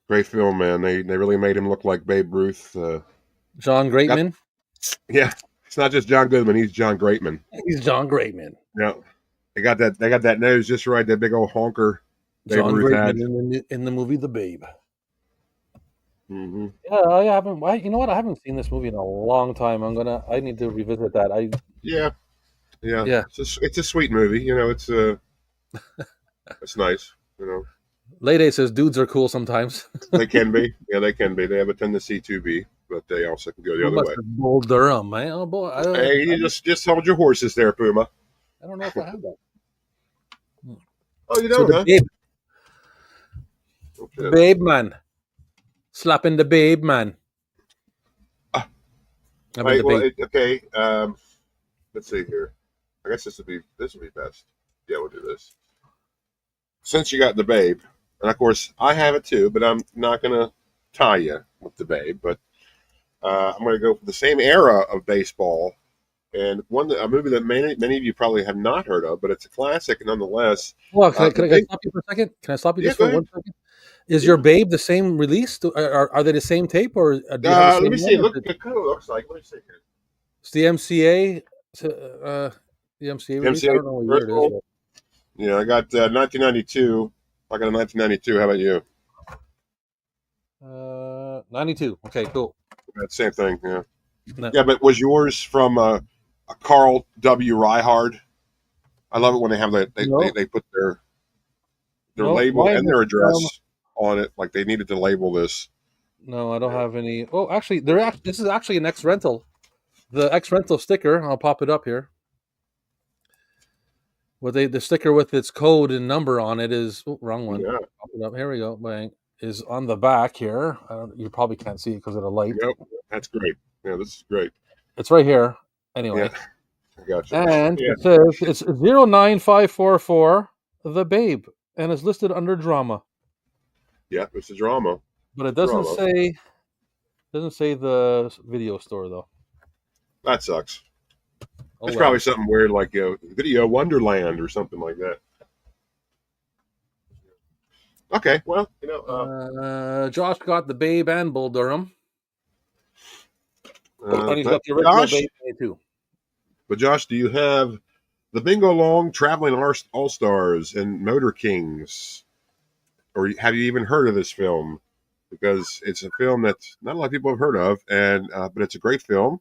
Great film, man. They really made him look like Babe Ruth. John Greatman. Yeah, it's not just John Goodman. He's John Greatman. He's John Greatman. Yeah, they got that nose just right. That big old honker. John Greatman in the movie The Babe. Mm-hmm. Yeah, I haven't. You know what? I haven't seen this movie in a long time. I need to revisit that. Yeah. It's a sweet movie. It's it's nice. Lady says dudes are cool sometimes. They can be. Yeah, they can be. They have a tendency to be, but they also can go the other way. Bull Durham, man. Oh boy. You just hold your horses there, Puma. I don't know if I have that. Oh, you don't, huh? Babe. Okay. The Babe man. Slapping the Babe man. Okay. Let's see here. I guess this would be best. Yeah, we'll do this. Since you got the Babe, and of course I have it too, but I'm not gonna tie you with the Babe. But I'm gonna go for the same era of baseball, and a movie that many of you probably have not heard of, but it's a classic nonetheless. Well, can I stop you for a second? Can I stop you just for 1 second? Is your Babe the same release? Are they the same tape or? Let me see. Look, it kind of looks like. Let me see here. It's the MCA. The MCA release. I don't know what year it is. Yeah, I got 1992. I got a 1992. How about you? 92. Okay, cool. Same thing. Yeah. No. Yeah, but was yours from a Carl W. Reihard? I love it when they have that. They put their label and their address on it, like they needed to label this. No, I don't have any. Oh, actually, this is actually an X rental. The X rental sticker. I'll pop it up here. The sticker with its code and number on it is wrong one. Yeah. Pop it up. Here we go. Bang. Is on the back here. You probably can't see it because of the light. Yep, that's great. Yeah, this is great. It's right here. Anyway. Yeah. I got you. And it says it's 09544 The Babe, and it's listed under drama. Yeah, it's a drama. But it doesn't say the video store though. That sucks. Oh, It's well. probably something weird like Video Wonderland or something like that. Okay, well, Josh got the Babe and Bull Durham. And he's got but the original Josh, Babe too. do you have the Bingo Long Traveling All Stars and Motor Kings, or have you even heard of this film? Because it's a film that not a lot of people have heard of, and but it's a great film.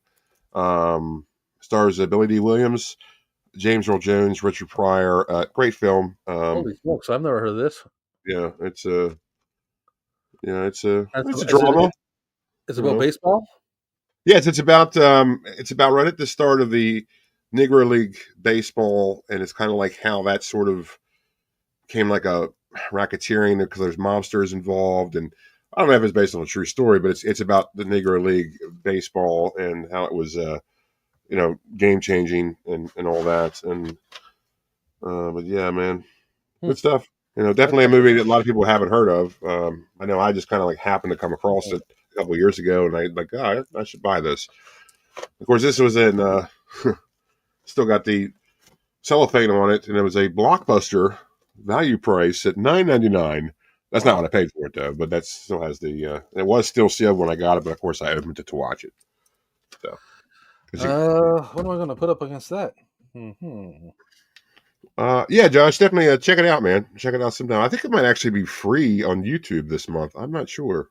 Stars Billy D. Williams, James Earl Jones, Richard Pryor. Great film. Holy smokes! I've never heard of this. Yeah, it's a it's a Is drama. it about baseball? Yes, it's about right at the start of the Negro League baseball, and it's kind of like how that sort of became like a racketeering because there's mobsters involved, and I don't know if it's based on a true story, but it's about the Negro League baseball and how it was game changing and all that, and but yeah, man, good stuff. Definitely a movie that a lot of people haven't heard of. I know I just kind of like happened to come across it a couple of years ago, and I should buy this. Of course, this was in still got the cellophane on it, and it was a Blockbuster value price at $9.99. That's not what I paid for it though, but that still has the. It was still sealed when I got it, but of course I opened it to watch it. So, what am I going to put up against that? Mm-hmm. Yeah, Josh, definitely check it out, man. Check it out sometime. I think it might actually be free on YouTube this month. I'm not sure.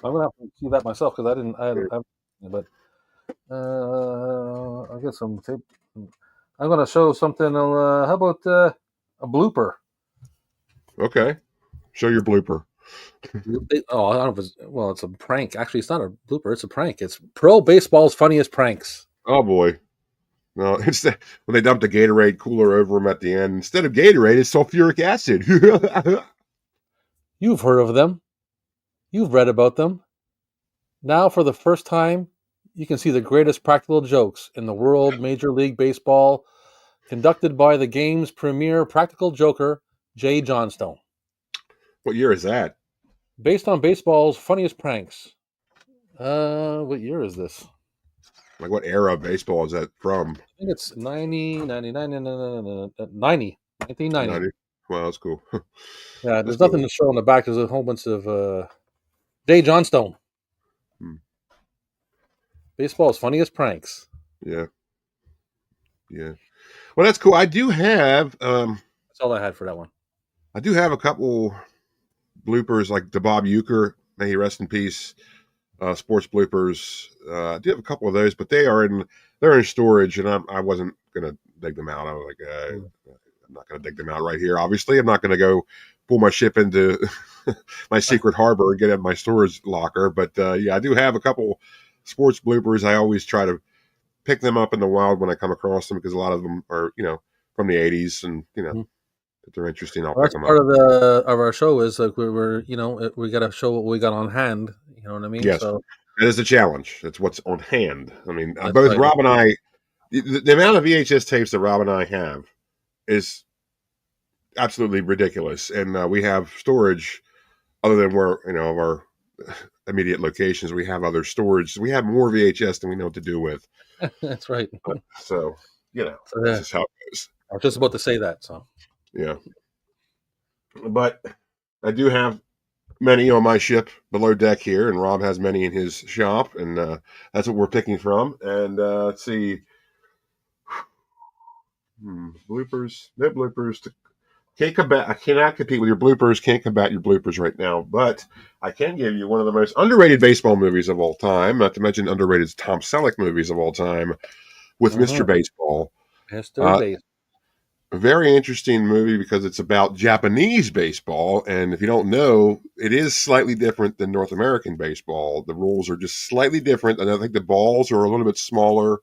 I'm gonna have to see that myself because but I guess I'm gonna show something. How about a blooper? Okay, show your blooper. I don't know if it's a prank. Actually, it's not a blooper. It's a prank. It's pro baseball's funniest pranks. Oh boy. No, when they dumped the Gatorade cooler over them at the end, instead of Gatorade, it's sulfuric acid. You've heard of them. You've read about them. Now, for the first time, you can see the greatest practical jokes in the world Major League Baseball, conducted by the game's premier practical joker, Jay Johnstone. What year is that? Based on baseball's funniest pranks. What year is this? Like what era of baseball is that from? I think it's 1990. Well, that's cool. Yeah, there's nothing to show on the back. There's a whole bunch of Jay Johnstone. Baseball's funniest pranks. Yeah. Well, that's cool. I do have. That's all I had for that one. I do have a couple bloopers, like the Bob Euchre, may he rest in peace. Sports bloopers. I do have a couple of those, but they're in storage, and I wasn't gonna dig them out. I was like, I'm not gonna dig them out right here. Obviously, I'm not gonna go pull my ship into my secret harbor and get in my storage locker. But yeah, I do have a couple sports bloopers. I always try to pick them up in the wild when I come across them because a lot of them are from the '80s, and if they're interesting, I'll pick them up. Part of our show is like we got to show what we got on hand. You know what I mean? Yes, so it is a challenge. It's what's on hand. I mean, both right. Rob and I, the amount of VHS tapes that Rob and I have is absolutely ridiculous, and we have storage other than where of our immediate locations. We have other storage. We have more VHS than we know what to do with. That's right. So this is how it goes. I was just about to say that. So yeah, but I do have many on my ship below deck here, and Rob has many in his shop, and that's what we're picking from. And let's see, bloopers, no bloopers. Can't combat. I cannot compete with your bloopers. Can't combat your bloopers right now, but I can give you one of the most underrated baseball movies of all time. Not to mention underrated Tom Selleck movies of all time, with Mr. Baseball. Mr. Baseball. A very interesting movie because it's about Japanese baseball, and if you don't know, it is slightly different than North American baseball. The rules are just slightly different, and I think the balls are a little bit smaller,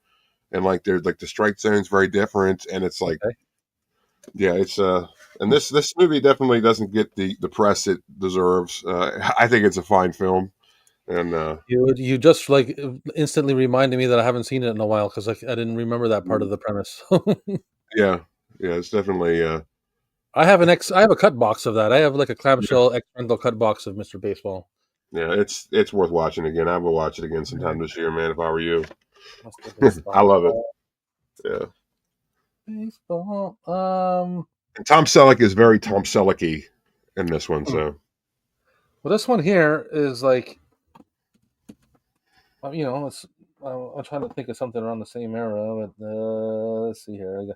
and they're the strike zone's very different, and it's yeah, it's and this movie definitely doesn't get the press it deserves. I think it's a fine film, and you just instantly reminded me that I haven't seen it in a while because I didn't remember that part of the premise. Yeah, it's definitely. I have a cut box of that. I have a clamshell X rental cut box of Mr. Baseball. Yeah, it's worth watching again. I will watch it again sometime this year, man. If I were you, Let's get this I love it. baseball. Yeah, Baseball. and Tom Selleck is very Tom Sellecky in this one. So Well, this one here is like, you know, it's. I'm trying to think of something around the same era, but let's see here.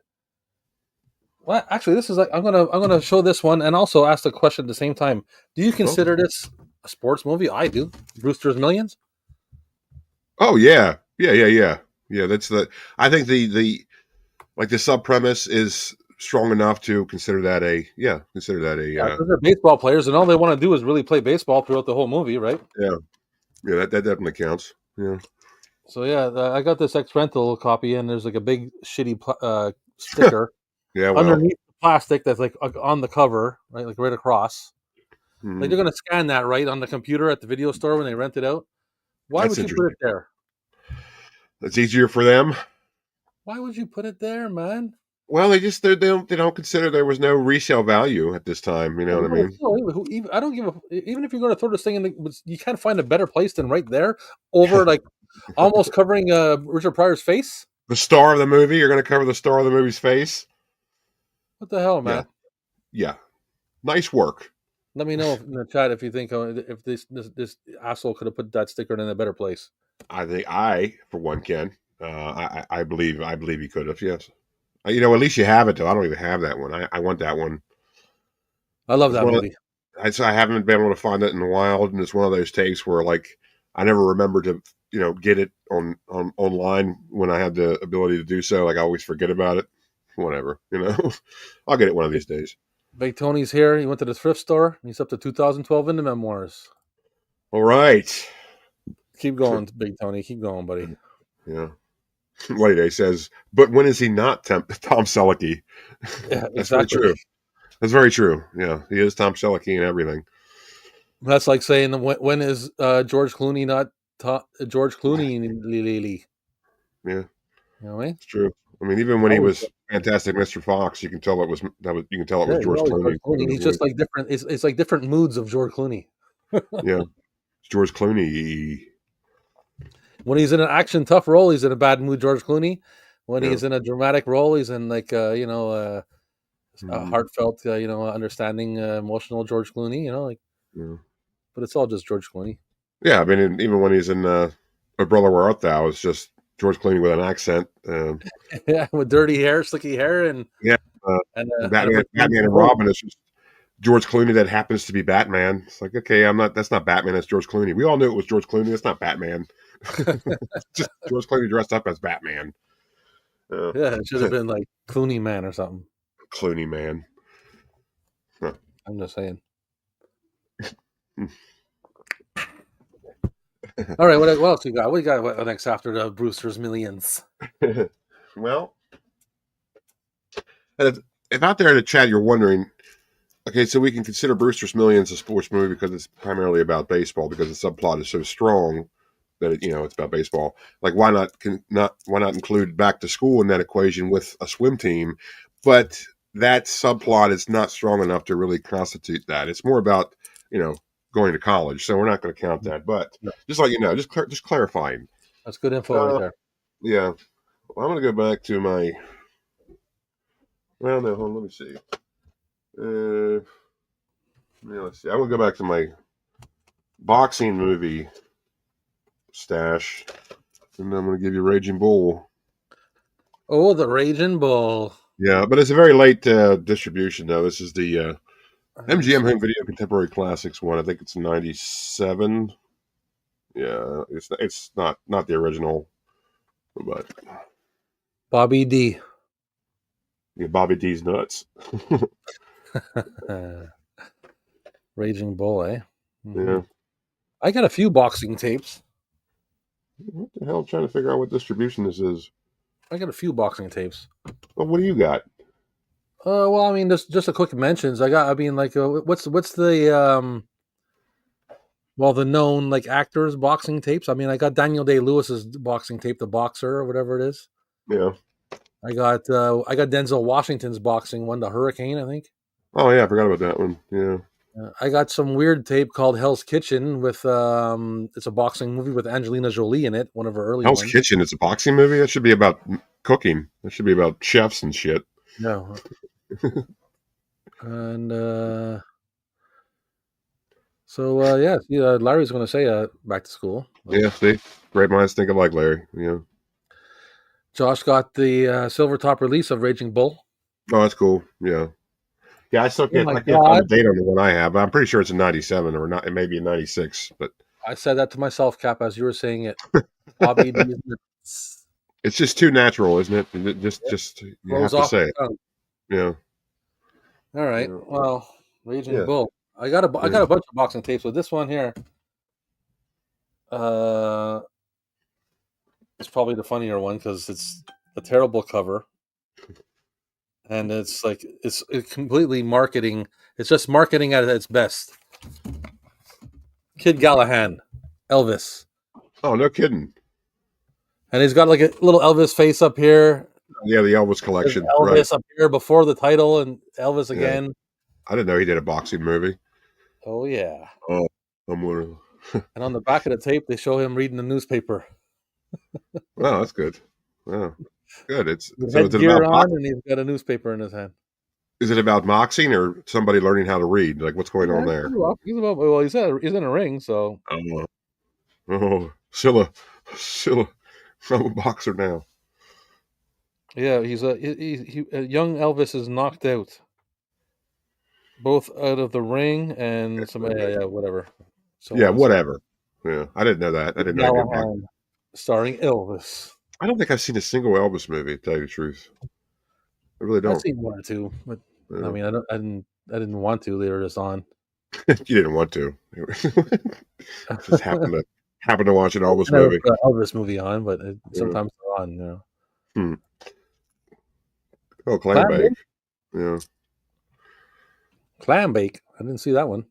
Well, actually, this is like I'm gonna show this one and also ask the question at the same time. Do you oh, consider this a sports movie? I do. Brewster's Millions. oh yeah. That's the. I think the like the sub premise is strong enough to consider that a consider that a Yeah, because they're baseball players, and all they want to do is really play baseball throughout the whole movie, right? that definitely counts. Yeah. So yeah, I got this ex rental copy, and there's like a big shitty sticker Yeah, well, underneath the plastic that's like on the cover, right, like right across. Like mhm. they're gonna scan that right on the computer at the video store when they rent it out. Why That's would you put interesting. it there? That's easier for them. Why would you put it there, man? Well, they don't consider there was no resale value at this time. You know what I mean? I don't give a even if you're going to throw this thing in the, you can't find a better place than right there over like almost covering Richard Pryor's face. The star of the movie. You're going to cover the star of the movie's face. What the hell, Yeah, man? yeah. Nice work. Let me know in the chat if you think if this asshole could have put that sticker in a better place. I think I, for one, can. I believe he could have. Yes. You know, at least you have it though. I don't even have that one. I want that one. I love It's that one of movie. I haven't been able to find it in the wild, and it's one of those tapes where like I never remember to get it on online when I had the ability to do so. Like I always forget about it. Whatever, I'll get it one of these days. Big Tony's here. He went to the thrift store. He's up to 2012 in the memoirs. All right. Keep going, Big Tony. Keep going, buddy. Yeah. Lady says, but when is he not Tom Selleck? Yeah, That's very exactly. true. That's very true. Yeah, he is Tom Selleck and everything. That's like saying when is George Clooney not George Clooney? Yeah, You know what I mean? it's true. I mean, even when he Always, was Fantastic Mr. Fox, you can tell it was you can tell it yeah, was he's George always George Clooney. Clooney. He's just like different. It's like different moods of George Clooney. Yeah, it's George Clooney. When he's in an action tough role, he's in a bad mood. George Clooney. When Yeah. he's in a dramatic role, he's in like a Mhm. heartfelt, understanding, emotional George Clooney. Like, Yeah. but it's all just George Clooney. Yeah, I mean, even when he's in "A Brother Where Art Thou," it's just George Clooney with an accent. Yeah, with dirty hair, slicky hair, and Yeah, uh, and a Batman and Robin is just George Clooney that happens to be Batman. It's like, okay, that's not Batman. That's George Clooney. We all knew it was George Clooney. That's not Batman. Just George Clooney dressed up as Batman. Yeah, it should have been like Clooney Man or something. Clooney man. Huh. I'm just saying. All right, what else you got? What you got next after the Brewster's Millions? Well, if out there in the chat you're wondering, okay, so we can consider Brewster's Millions a sports movie because it's primarily about baseball because the subplot is so strong that it's about baseball. Like why not include Back to School in that equation with a swim team? But that subplot is not strong enough to really constitute that. It's more about going to college, so we're not going to count that. But No, just like just clarifying. that's good info right there. Yeah, well, I'm going to go back to my. Well, no, hold on, let me see. Let's see. I'm going to go back to my boxing movie stash, and I'm going to give you Raging Bull. Oh, the Raging Bull. Yeah, but it's a very late distribution, though. This is the MGM Home Video Contemporary Classics one. I think it's 97. Yeah, it's not the original, but Bobby D. yeah, Bobby D's nuts. Raging Bull, eh? Mm-hmm. Yeah. I got a few boxing tapes. What the hell? I'm trying to figure out what distribution this is. I got a few boxing tapes. Well, what do you got? Well, I mean, just a quick mentions. What's the the known like actors boxing tapes. I mean, I got Daniel Day-Lewis's boxing tape, The Boxer or whatever it is. Yeah. I got Denzel Washington's boxing one, The Hurricane, I think. Oh yeah, I forgot about that one. Yeah. I got some weird tape called Hell's Kitchen with it's a boxing movie with Angelina Jolie in it, one of her early Hell's ones. Kitchen. It's a boxing movie. That should be about cooking. That should be about chefs and shit. No. And Larry's going to say back to school. Yeah, see, great minds think alike, Larry. Yeah. Josh got the silver top release of Raging Bull. Oh, that's cool. Yeah. Yeah, I still Oh my can't find the God. date on the one I have, but I'm pretty sure it's a 97 or not. It may be a 96, but I said that to myself, Cap, as you were saying it. Bobby D it's just too natural, isn't it? Just you have rolls to off say the it. tongue. Yeah. All right. Yeah. Well, Raging Yeah. Bull. I got a bunch of boxing tapes, but this one here, it's probably the funnier one because it's a terrible cover, and it's like it's completely marketing. It's just marketing at its best. Kid Gallahan, Elvis, Oh, no kidding. and he's got like a little Elvis face up here. Yeah, the Elvis There's collection. Elvis Right. up here before the title, and Elvis Yeah. again. I didn't know he did a boxing movie. Oh yeah. Oh, I'm gonna. And on the back of the tape, they show him reading the newspaper. Wow, that's good. Wow, good. It's With so. Is it headgear about on, and he's got a newspaper in his hand. is it about boxing or somebody learning how to read? Like, what's going on there? He's in a ring, so Scylla, I'm a boxer now. yeah, he's young Elvis is knocked out, both out of the ring and some whatever. So Yeah, whatever. Yeah, I didn't know that. I didn't know he did boxing. Gallahan, starring Elvis. I don't think I've seen a single Elvis movie. To tell you the truth, I really I've don't. seen one or two, but Yeah. I mean, I didn't want to. They were just on. You didn't want to. Just happened to watch an Elvis I never movie. put an Elvis movie on, but sometimes they're on. You know. Oh, clam bake. Yeah, Clam bake. I didn't see that one.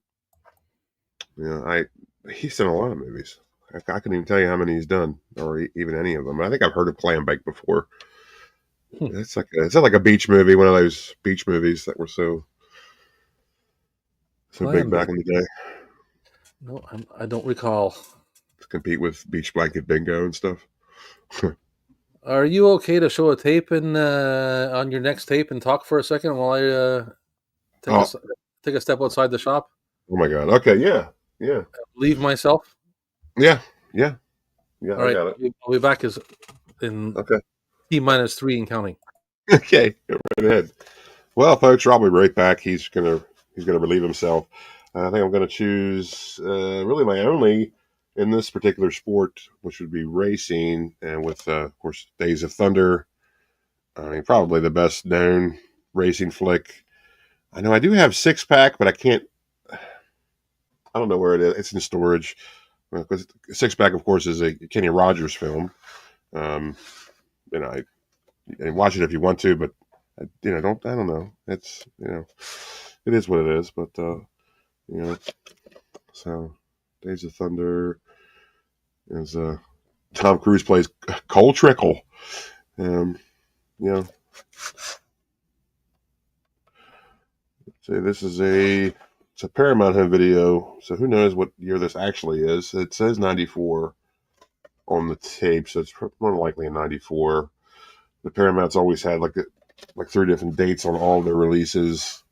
yeah. He's done a lot of movies. I couldn't even tell you how many he's done, or even any of them. I think I've heard of Clam Bake before. It's like a beach movie, one of those beach movies that were so big back in the day. No, I don't recall. To compete with Beach Blanket Bingo and stuff. Are you okay to show a tape on your next tape and talk for a second while I take a step outside the shop? Oh my God! Okay, yeah. Leave myself. Yeah. All right, I got it. I'll be back in T-3 and counting. Okay, go right ahead. Well, folks, Rob will be right back. He's gonna relieve himself. I think I'm gonna choose really my only in this particular sport, which would be racing, and with of course Days of Thunder. I mean, probably the best known racing flick. I know I do have Six Pack, but I can't. I don't know where it is. It's in storage. Because Six Pack, of course, is a Kenny Rogers film. And watch it if you want to, but I don't know. It's it is what it is. But so Days of Thunder is Tom Cruise plays Cole Trickle. So this is it's a Paramount Home Video, so who knows what year this actually is. It says 94 on the tape, so it's more than likely a 94. The Paramount's always had like 3 different dates on all their releases.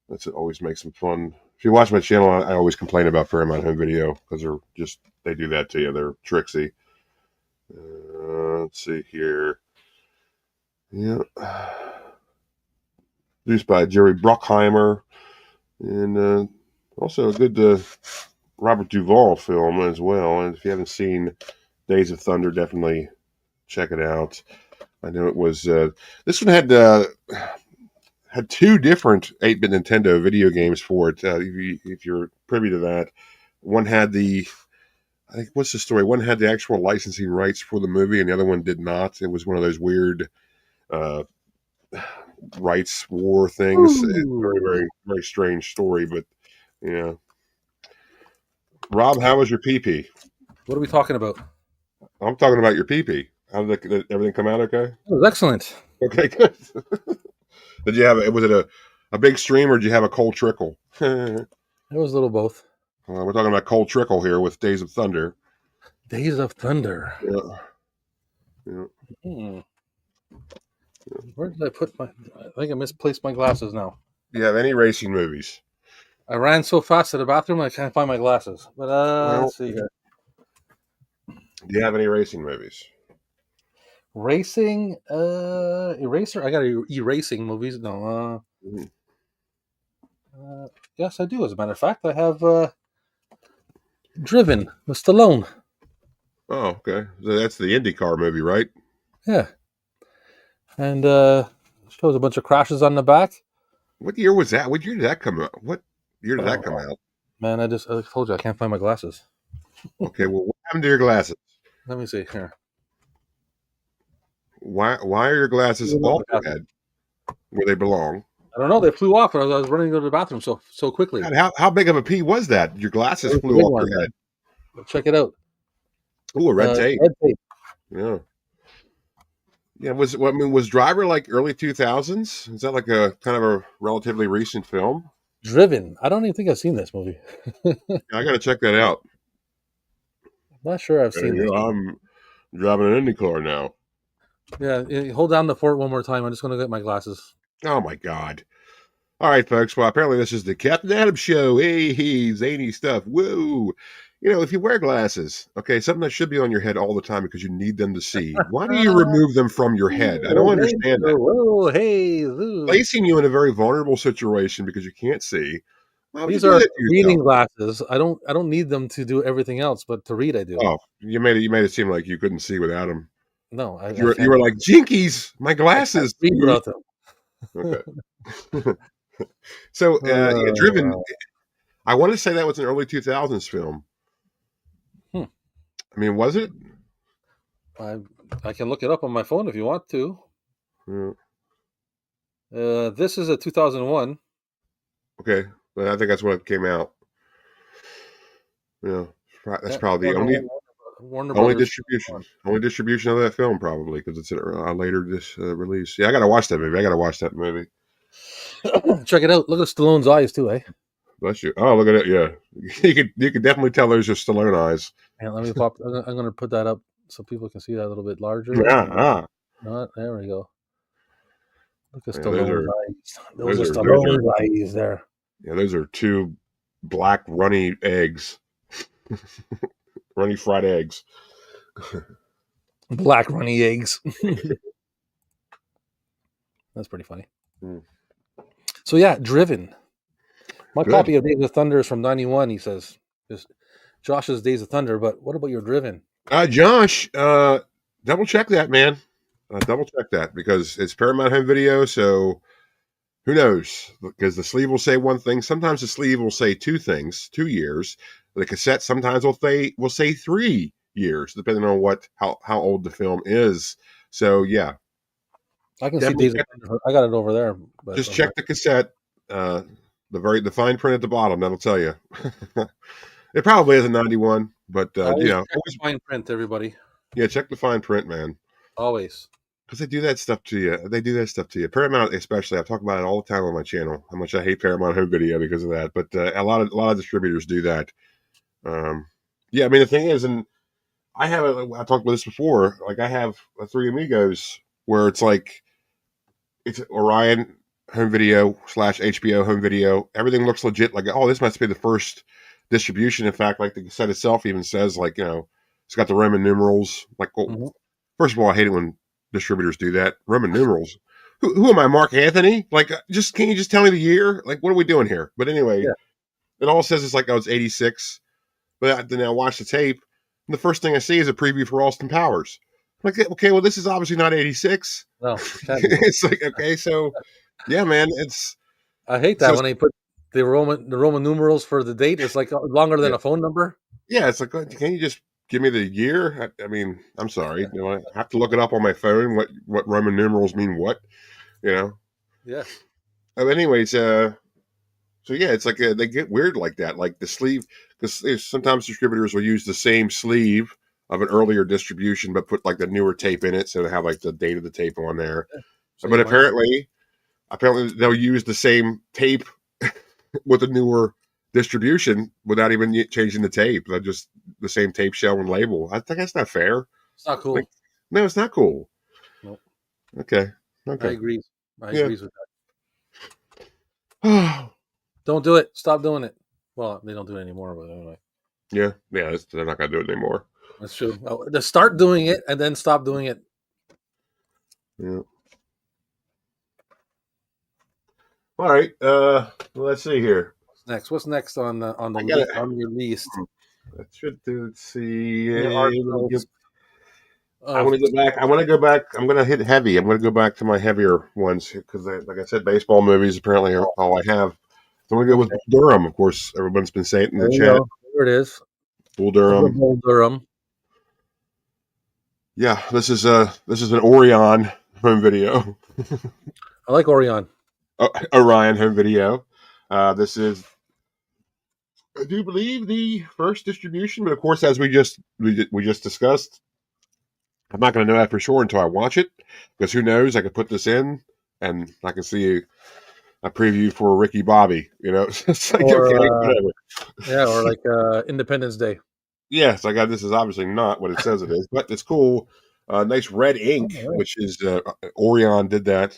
That's always makes them fun. If you watch my channel, I always complain about Paramount Home Video because they do that to you. They're tricksy. Let's see here. Yeah. Produced by Jerry Bruckheimer. And also a good Robert Duvall film as well. And if you haven't seen Days of Thunder, definitely check it out. I know it was this one had 2 different 8-bit Nintendo video games for it. If you're privy to that, one had I think what's the story? One had the actual licensing rights for the movie, and the other one did not. It was one of those weird rights war things. Very, very, very strange story, but yeah. Rob, how was your pee-pee? What are we talking about? I'm talking about your pee-pee. How did everything come out okay? It was excellent. Okay, good. Was it a big stream or did you have a cold trickle? It was a little both. We're talking about Cold Trickle here with Days of Thunder. Days of Thunder. Yeah. Yeah. Hmm. Where did I put my? I think I misplaced my glasses now. Do you have any racing movies? I ran so fast to the bathroom I can't find my glasses. But Well, let's see here. do you have any racing movies? Racing, Eraser. I got erasing movies. No, Mhm. yes, I do. As a matter of fact, I have Driven with Stallone. Oh, okay. So that's the IndyCar movie, right? Yeah, and shows a bunch of crashes on the back. What year was that? What year did that come out? What year did that come Oh, out? man, I told you I can't find my glasses. Okay, well, what happened to your glasses? Let me see here. Why are your glasses off your head where they belong? I don't know. They flew off. I was running to go to the bathroom so quickly. God, how big of a pee was that? Your glasses It was a flew big off one, your head. man. Check it out. Ooh, a red tape. Red tape. Yeah. Yeah, was Driver like early 2000s? Is that like a kind of a relatively recent film? Driven. I don't even think I've seen this movie. I got to check that out. I'm not sure I've Hey, seen this. I'm driving an Indy car now. Yeah, hold down the fort one more time. I'm just going to get my glasses. Oh my God. All right, folks. Well, apparently this is the Captain Adams Show. Hey, zany stuff. Woo. You know, if you wear glasses, okay, something that should be on your head all the time because you need them to see. Why do you remove them from your head? I don't understand that. Whoa, hey, ooh. Placing you in a very vulnerable situation because you can't see. Why would These you do are that to reading yourself? glasses. I don't need them to do everything else, but to read I do. Oh, you made it seem like you couldn't see without them. No, I You can't. were like, Jinkies, my I can't glasses. read without them. Okay. So, yeah, Driven. I want to say that was an early 2000s film. Hmm. I mean, was it? I can look it up on my phone if you want to. Yeah. This is a 2001. Okay, but I think that's when it came out. Yeah, that's Yeah, probably the Warner only Brothers. distribution of that film, probably because it's a later release. Yeah, I gotta watch that movie. Check it out. Look at Stallone's eyes too, eh? Bless you. Oh, look at it. Yeah, you could definitely tell those are Stallone eyes. And let me pop. I'm going to put that up so people can see that a little bit larger. Yeah, There we go. Look at yeah, Stallone's eyes. Those are those are Stallone's eyes there. yeah, those are two black runny eggs, runny fried eggs. Black runny eggs. That's pretty funny. Mm. So yeah, Driven. My Good. copy of Days of Thunder is from '91. He says, Josh's Days of Thunder. But what about your Driven? Josh, double check that, man. Double check that because it's Paramount Home Video. So who knows? Because the sleeve will say one thing. Sometimes the sleeve will say two things, 2 years. The cassette sometimes will say 3 years, depending on how old the film is. So yeah, I can see definitely Days of Thunder. I got it over there. But just check the cassette. The fine print at the bottom that'll tell you. It probably is a 91, but always you know, check the fine print, everybody. yeah, check the fine print, man. Always. Because they do that stuff to you. They do that stuff to you. Paramount, especially. I talk about it all the time on my channel. How much I hate Paramount Home Video because of that. But a lot of distributors do that. Yeah, I mean the thing is, and I talked about this before. Like I have a Three Amigos where it's like it's Orion Home Video / HBO Home Video. Everything looks legit. Like, oh, this must be the first distribution. In fact, like the cassette itself even says, like, you know, it's got the Roman numerals. Like, well, Mm-hmm. first of all, I hate it when distributors do that. Roman numerals. Who am I, Mark Anthony? Like, can you just tell me the year? Like, what are we doing here? But anyway, Yeah. it all says it's like, oh, it's 86. But then I watch the tape, and the first thing I see is a preview for Austin Powers. I'm like, okay, well, this is obviously not 86. No, can't be. It's like, okay, so yeah, man, it's I hate that when they put the Roman numerals for the date. It's like longer than yeah. a phone number. Yeah, it's like, can you just give me the year? I mean, I'm sorry, you know, I have to look it up on my phone. What Roman numerals mean? What, you know? Yeah. Anyways, so yeah, it's like they get weird like that, like the sleeve, because sometimes distributors will use the same sleeve of an earlier distribution, but put like the newer tape in it, so they have like the date of the tape on there. So But apparently they'll use the same tape with a newer distribution without even changing the tape. They're just the same tape shell and label. I think that's not fair. It's not cool. Like, no, it's not cool. Nope. Okay. I Okay. agree. I Yeah. agree with that. Don't do it. Stop doing it. Well, they don't do it anymore, but anyway. Yeah. They're not gonna do it anymore. That's true. Well, to start doing it and then stop doing it. Yeah. All right. Let's see here. What's next on the on your list? I should do. Let's see. Your articles I want to go back. I'm going to hit heavy. I'm going to go back to my heavier ones because, like I said, baseball movies apparently are all I have. So I'm going to go with Durham. Of course, everyone's been saying it in the chat. There it is. Bull Durham. Bull Durham. Yeah, this is an Orion home video. I like Orion. Orion home video. This is, I do believe, the first distribution, but of course, as we just discussed, I'm not going to know that for sure until I watch it, because who knows? I could put this in and I can see a preview for Ricky Bobby. It's like, or, okay, whatever. Yeah, or like Independence Day. Yes, this is obviously not what it says it is, but it's cool. Nice red ink, which is Orion did that.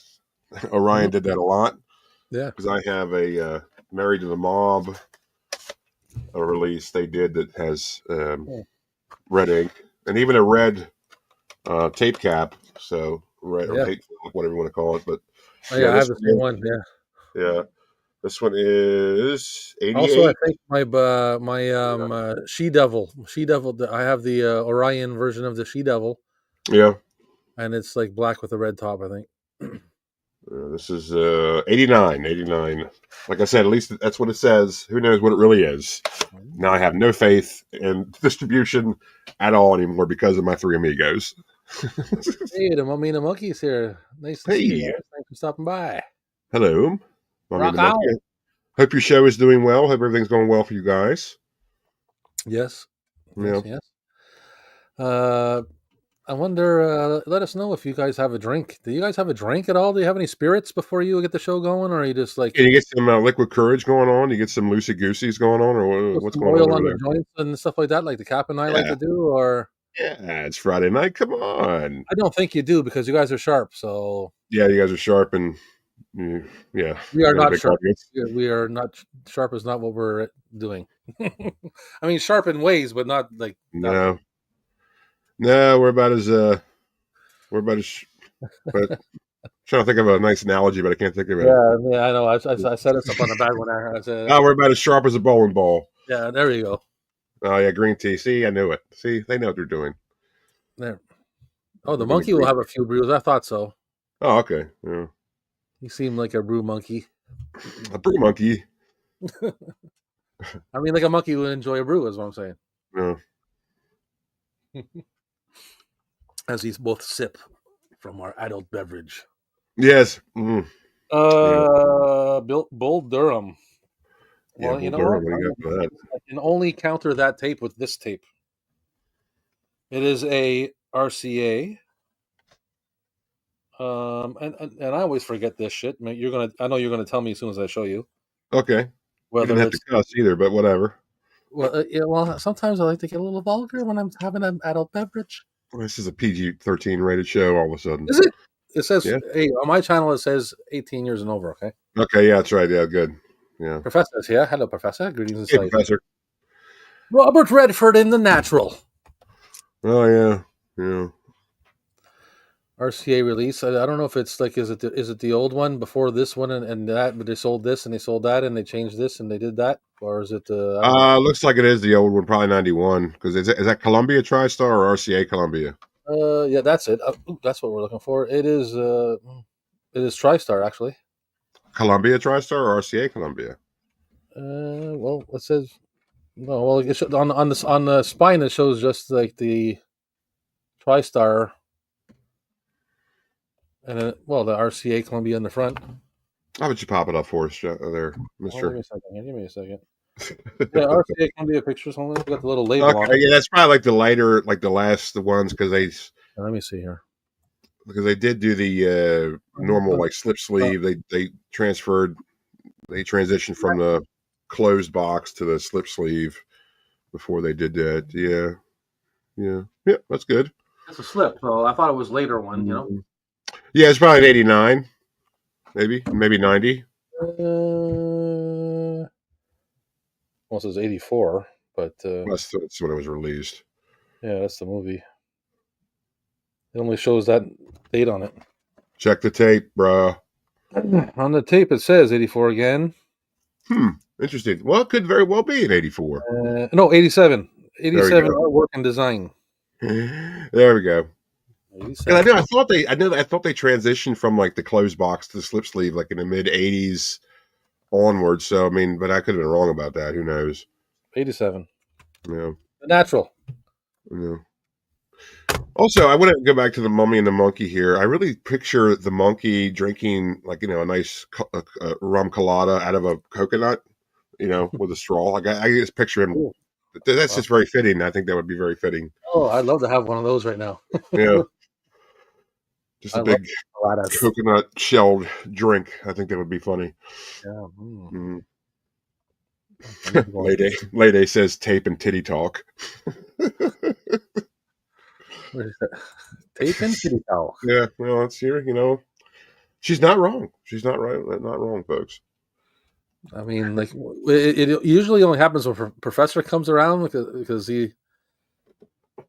Orion did that a lot. Yeah, because I have a Married to the Mob release they did that has red ink and even a red tape cap. So red or tape, whatever you want to call it. But I have the same one. Yeah, this one is 88. Also, I think my She Devil. I have the Orion version of the She Devil. Yeah, and it's like black with a red top, I think. This is 89. Like I said, at least that's what it says. Who knows what it really is? Now I have no faith in distribution at all anymore because of my three amigos. Hey, the Mummy and the Monkey's here. Nice to see you. Thanks for stopping by. Hello. Rock out. Hope your show is doing well. Hope everything's going well for you guys. Yes. Yeah. Yes. I wonder, let us know if you guys have a drink. Do you guys have a drink at all? Do you have any spirits before you get the show going? Or are you just like... Can you get some liquid courage going on? You get some loosey-gooseys going on? Or what's going on the joints and stuff like that, like the Cap and I like to do? Or yeah, it's Friday night. Come on. I don't think you do because you guys are sharp. So yeah, you guys are sharp and yeah. We are not sharp. We are not sharp is not what we're doing. I mean, sharp in ways, but not like... No, we're about as but trying to think of a nice analogy, but I can't think of it. Yeah, I know. I set us up on the bad one. We're about as sharp as a bowling ball. Yeah, there you go. Oh yeah, green tea. See, I knew it. See, they know what they're doing. There. Oh, the monkey will have a few brews. I thought so. Oh, okay. Yeah. He seemed like a brew monkey. A brew monkey. I mean, like a monkey would enjoy a brew, is what I'm saying. Yeah. As these both sip from our adult beverage. Yes. Bull Durham. Yeah, well, you know Durham, what? I can only counter that tape with this tape. It is a RCA. And I always forget this shit. I know you're gonna tell me as soon as I show you. Okay. You didn't have to cuss either, but whatever. Well, sometimes I like to get a little vulgar when I'm having an adult beverage. Well, this is a PG-13 rated show. All of a sudden, is it? It says, hey, on my channel it says 18 years and over. Okay. Okay. Yeah, that's right. Yeah, good. Yeah. Professor's here. Hello, Professor. Greetings. Hey, Professor. Robert Redford in The Natural. Oh yeah. Yeah. RCA release. I don't know if it's like is it the old one before this one and that, but they sold this and they sold that and they changed this and they did that, or is it? Looks like it is the old one, probably 91. Because is that Columbia TriStar or RCA Columbia? Yeah, that's it. That's what we're looking for. It is TriStar actually. Columbia TriStar or RCA Columbia? Well, it says no. Well, it should, on the spine it shows just like the TriStar. And then, the RCA Columbia in the front. How about you pop it up for us there, Mister? Give me a second. Yeah, RCA Columbia pictures only. We got the little label on it. Yeah, that's probably like the lighter, like the ones because they. Let me see here. Because they did do the normal like slip sleeve. They transitioned from the closed box to the slip sleeve before they did that. Yeah. That's good. It's a slip, so I thought it was later one. Yeah, it's probably an 89, maybe 90. Well, it says 84, but That's when it was released. yeah, that's the movie. It only shows that date on it. Check the tape, bruh. On the tape, it says 84 again. Interesting. Well, it could very well be an 84. No, 87. 87 go. artwork and design. There we go. 87. I thought they transitioned from like the closed box to the slip sleeve like in the mid 80s onward. So I mean, but I could have been wrong about that. Who knows? 87. Yeah. The Natural. Yeah. Also, I want to go back to the Mummy and the Monkey here. I really picture the monkey drinking like a nice rum colada out of a coconut, with a straw. Like I just picture him. Ooh. That's just very fitting. I think that would be very fitting. Oh, I'd love to have one of those right now. Yeah. Just a I big love coladas. coconut shelled drink. I think that would be funny. Yeah. Lady says tape and titty talk. What is that? Tape and titty talk. Yeah, well, it's here. She's not wrong. She's not right. Not wrong, folks. I mean, like it usually only happens when Professor comes around because he.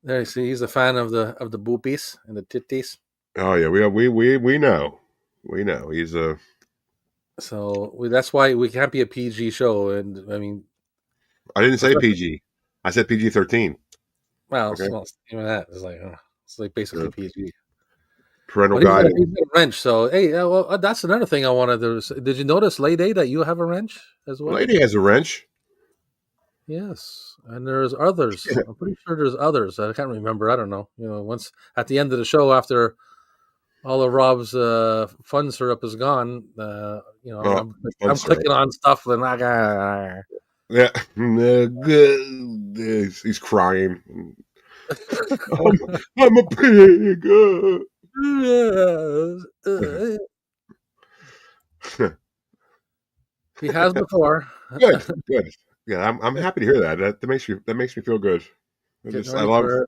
There you see, he's a fan of the boobies and the titties. Oh yeah, we know, he's a. So that's why we can't be a PG show, and I mean, I didn't say PG. I said PG-13. Well, Okay. even that is like basically PG. Parental But guidance. he's got a wrench. So hey, well, that's another thing I wanted to. Did you notice, Lady, that you have a wrench as well? Lady has a wrench. Yes, and there's others. I'm pretty sure there's others. I can't remember. I don't know. Once at the end of the show, after all of Rob's fun syrup is gone, I'm clicking on stuff and yeah, good. He's crying. I'm a pig. He has before. Good. Yeah, I'm happy to hear that. That makes me feel good. Getting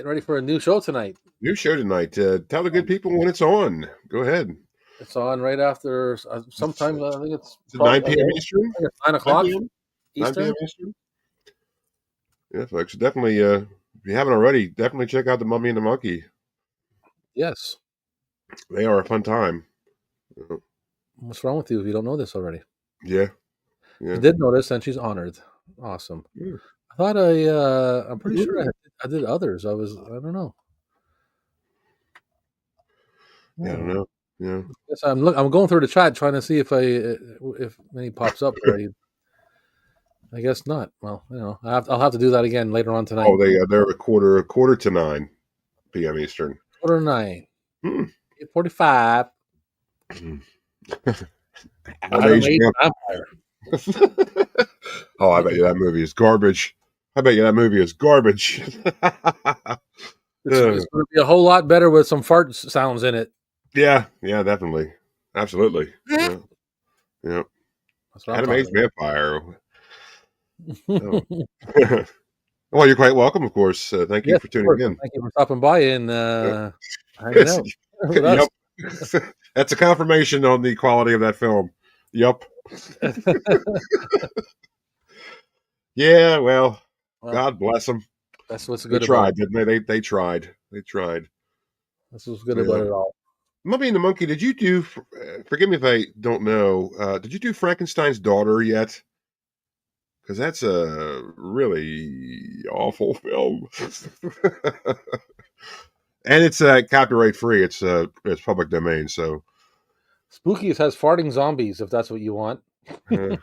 ready for a new show tonight. New show tonight. Tell the good people when it's on. Go ahead. It's on right after sometime. I think it's 9 p.m. Eastern. 9 o'clock 9 p.m. Eastern. 9 p.m. Eastern. Yeah, folks. Definitely. If you haven't already, definitely check out the Mummy and the Monkey. Yes. They are a fun time. What's wrong with you if you don't know this already? Yeah. You did notice, and she's honored. Awesome. Yeah. I thought I'm pretty sure I did others. I don't know. Yeah, I don't know. Yeah. Yes, I'm going through the chat trying to see if any pops up already. I guess not. Well, I'll have to do that again later on tonight. Oh, they're a quarter to 9 p.m. Eastern. 8:45. 8:45. Vampire. Oh, I bet you that movie is garbage. It's going to be a whole lot better with some fart sounds in it. Yeah, definitely. Absolutely. Yeah. That's what Animated Vampire. Oh. Well, you're quite welcome, of course. Thank you for tuning in. Thank you for stopping by and hanging out. Yep. That's a confirmation on the quality of that film. Yep. Yeah, well, God bless them. That's what's good They about tried, it. didn't they? They tried. They tried. That's what's good about it all. Mummy and the Monkey, did you do, forgive me if I don't know, did you do Frankenstein's Daughter yet? Because that's a really awful film. And it's copyright free. It's public domain, so. Spookies has farting zombies, if that's what you want. I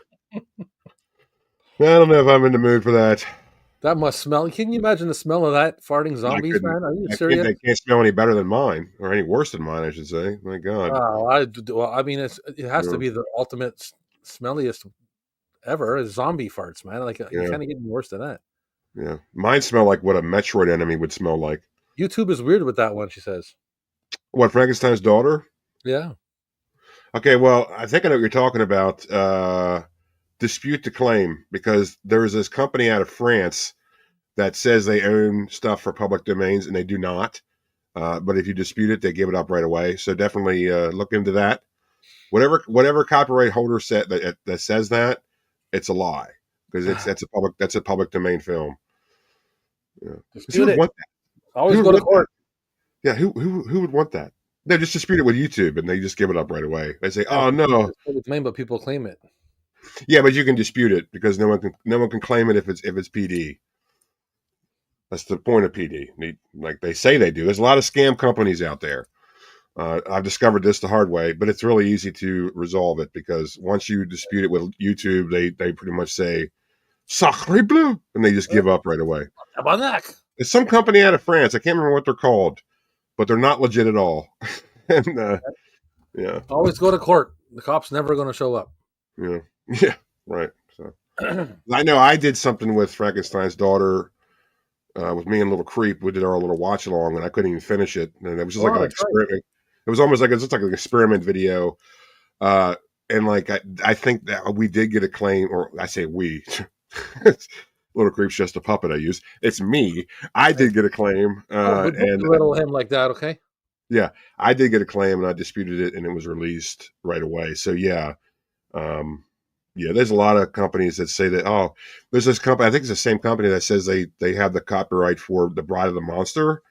don't know if I'm in the mood for that. That must smell. Can you imagine the smell of that farting zombies, man? Are you serious? They can't smell any better than mine, or any worse than mine, I should say. My God. I mean, it has to be the ultimate smelliest ever. Is zombie farts, man. You can't get any worse than that. Yeah, mine smell like what a Metroid enemy would smell like. YouTube is weird with that one. She says. What, Frankenstein's Daughter? Yeah. Okay, well, I think I know what you're talking about. dispute the claim because there's this company out of France that says they own stuff for public domains and they do not. But if you dispute it, they give it up right away. So definitely look into that. Whatever copyright holder said that says that, it's a lie because that's a public domain film. Yeah. Who would want that? Always go to court. That? Yeah, who would want that? They just dispute it with YouTube and they just give it up right away. They say, "Oh no, it's mine, but people claim it." Yeah, but you can dispute it because no one can claim it if it's PD. That's the point of PD. Like they say they do. There's a lot of scam companies out there. I've discovered this the hard way, but it's really easy to resolve it because once you dispute it with YouTube, they pretty much say "sacre bleu" and they just give up right away. It's some company out of France. I can't remember what they're called, but they're not legit at all. And yeah, always go to court. The cop's never going to show up. Yeah, right. So I know I did something with Frankenstein's daughter. With me and Little Creep, we did our little watch along, and I couldn't even finish it. And it was just like an experiment. Right. It was almost like it's just like an experiment video. And like I think that we did get a claim, or I say we. Little Creep's just a puppet I use. It's me. I did get a claim. And little him like that, okay? Yeah, I did get a claim, and I disputed it, and it was released right away. So yeah. Yeah, there's a lot of companies that say that, oh, there's this company, I think it's the same company that says they have the copyright for The Bride of the Monster.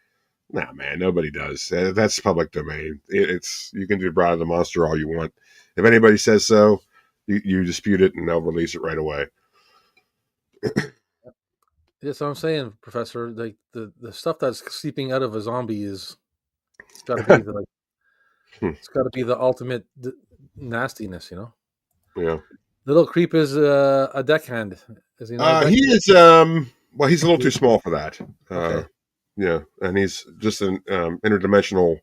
Nah, man, nobody does. That's public domain. You can do Bride of the Monster all you want. If anybody says so, you dispute it and they'll release it right away. That's what I'm saying, Professor. Like the stuff that's seeping out of a zombie it's got to be the ultimate nastiness, you know? Yeah. Little Creep is a deckhand. Is he not? He is. Well, he's a little too small for that. Okay. Yeah, and he's just an interdimensional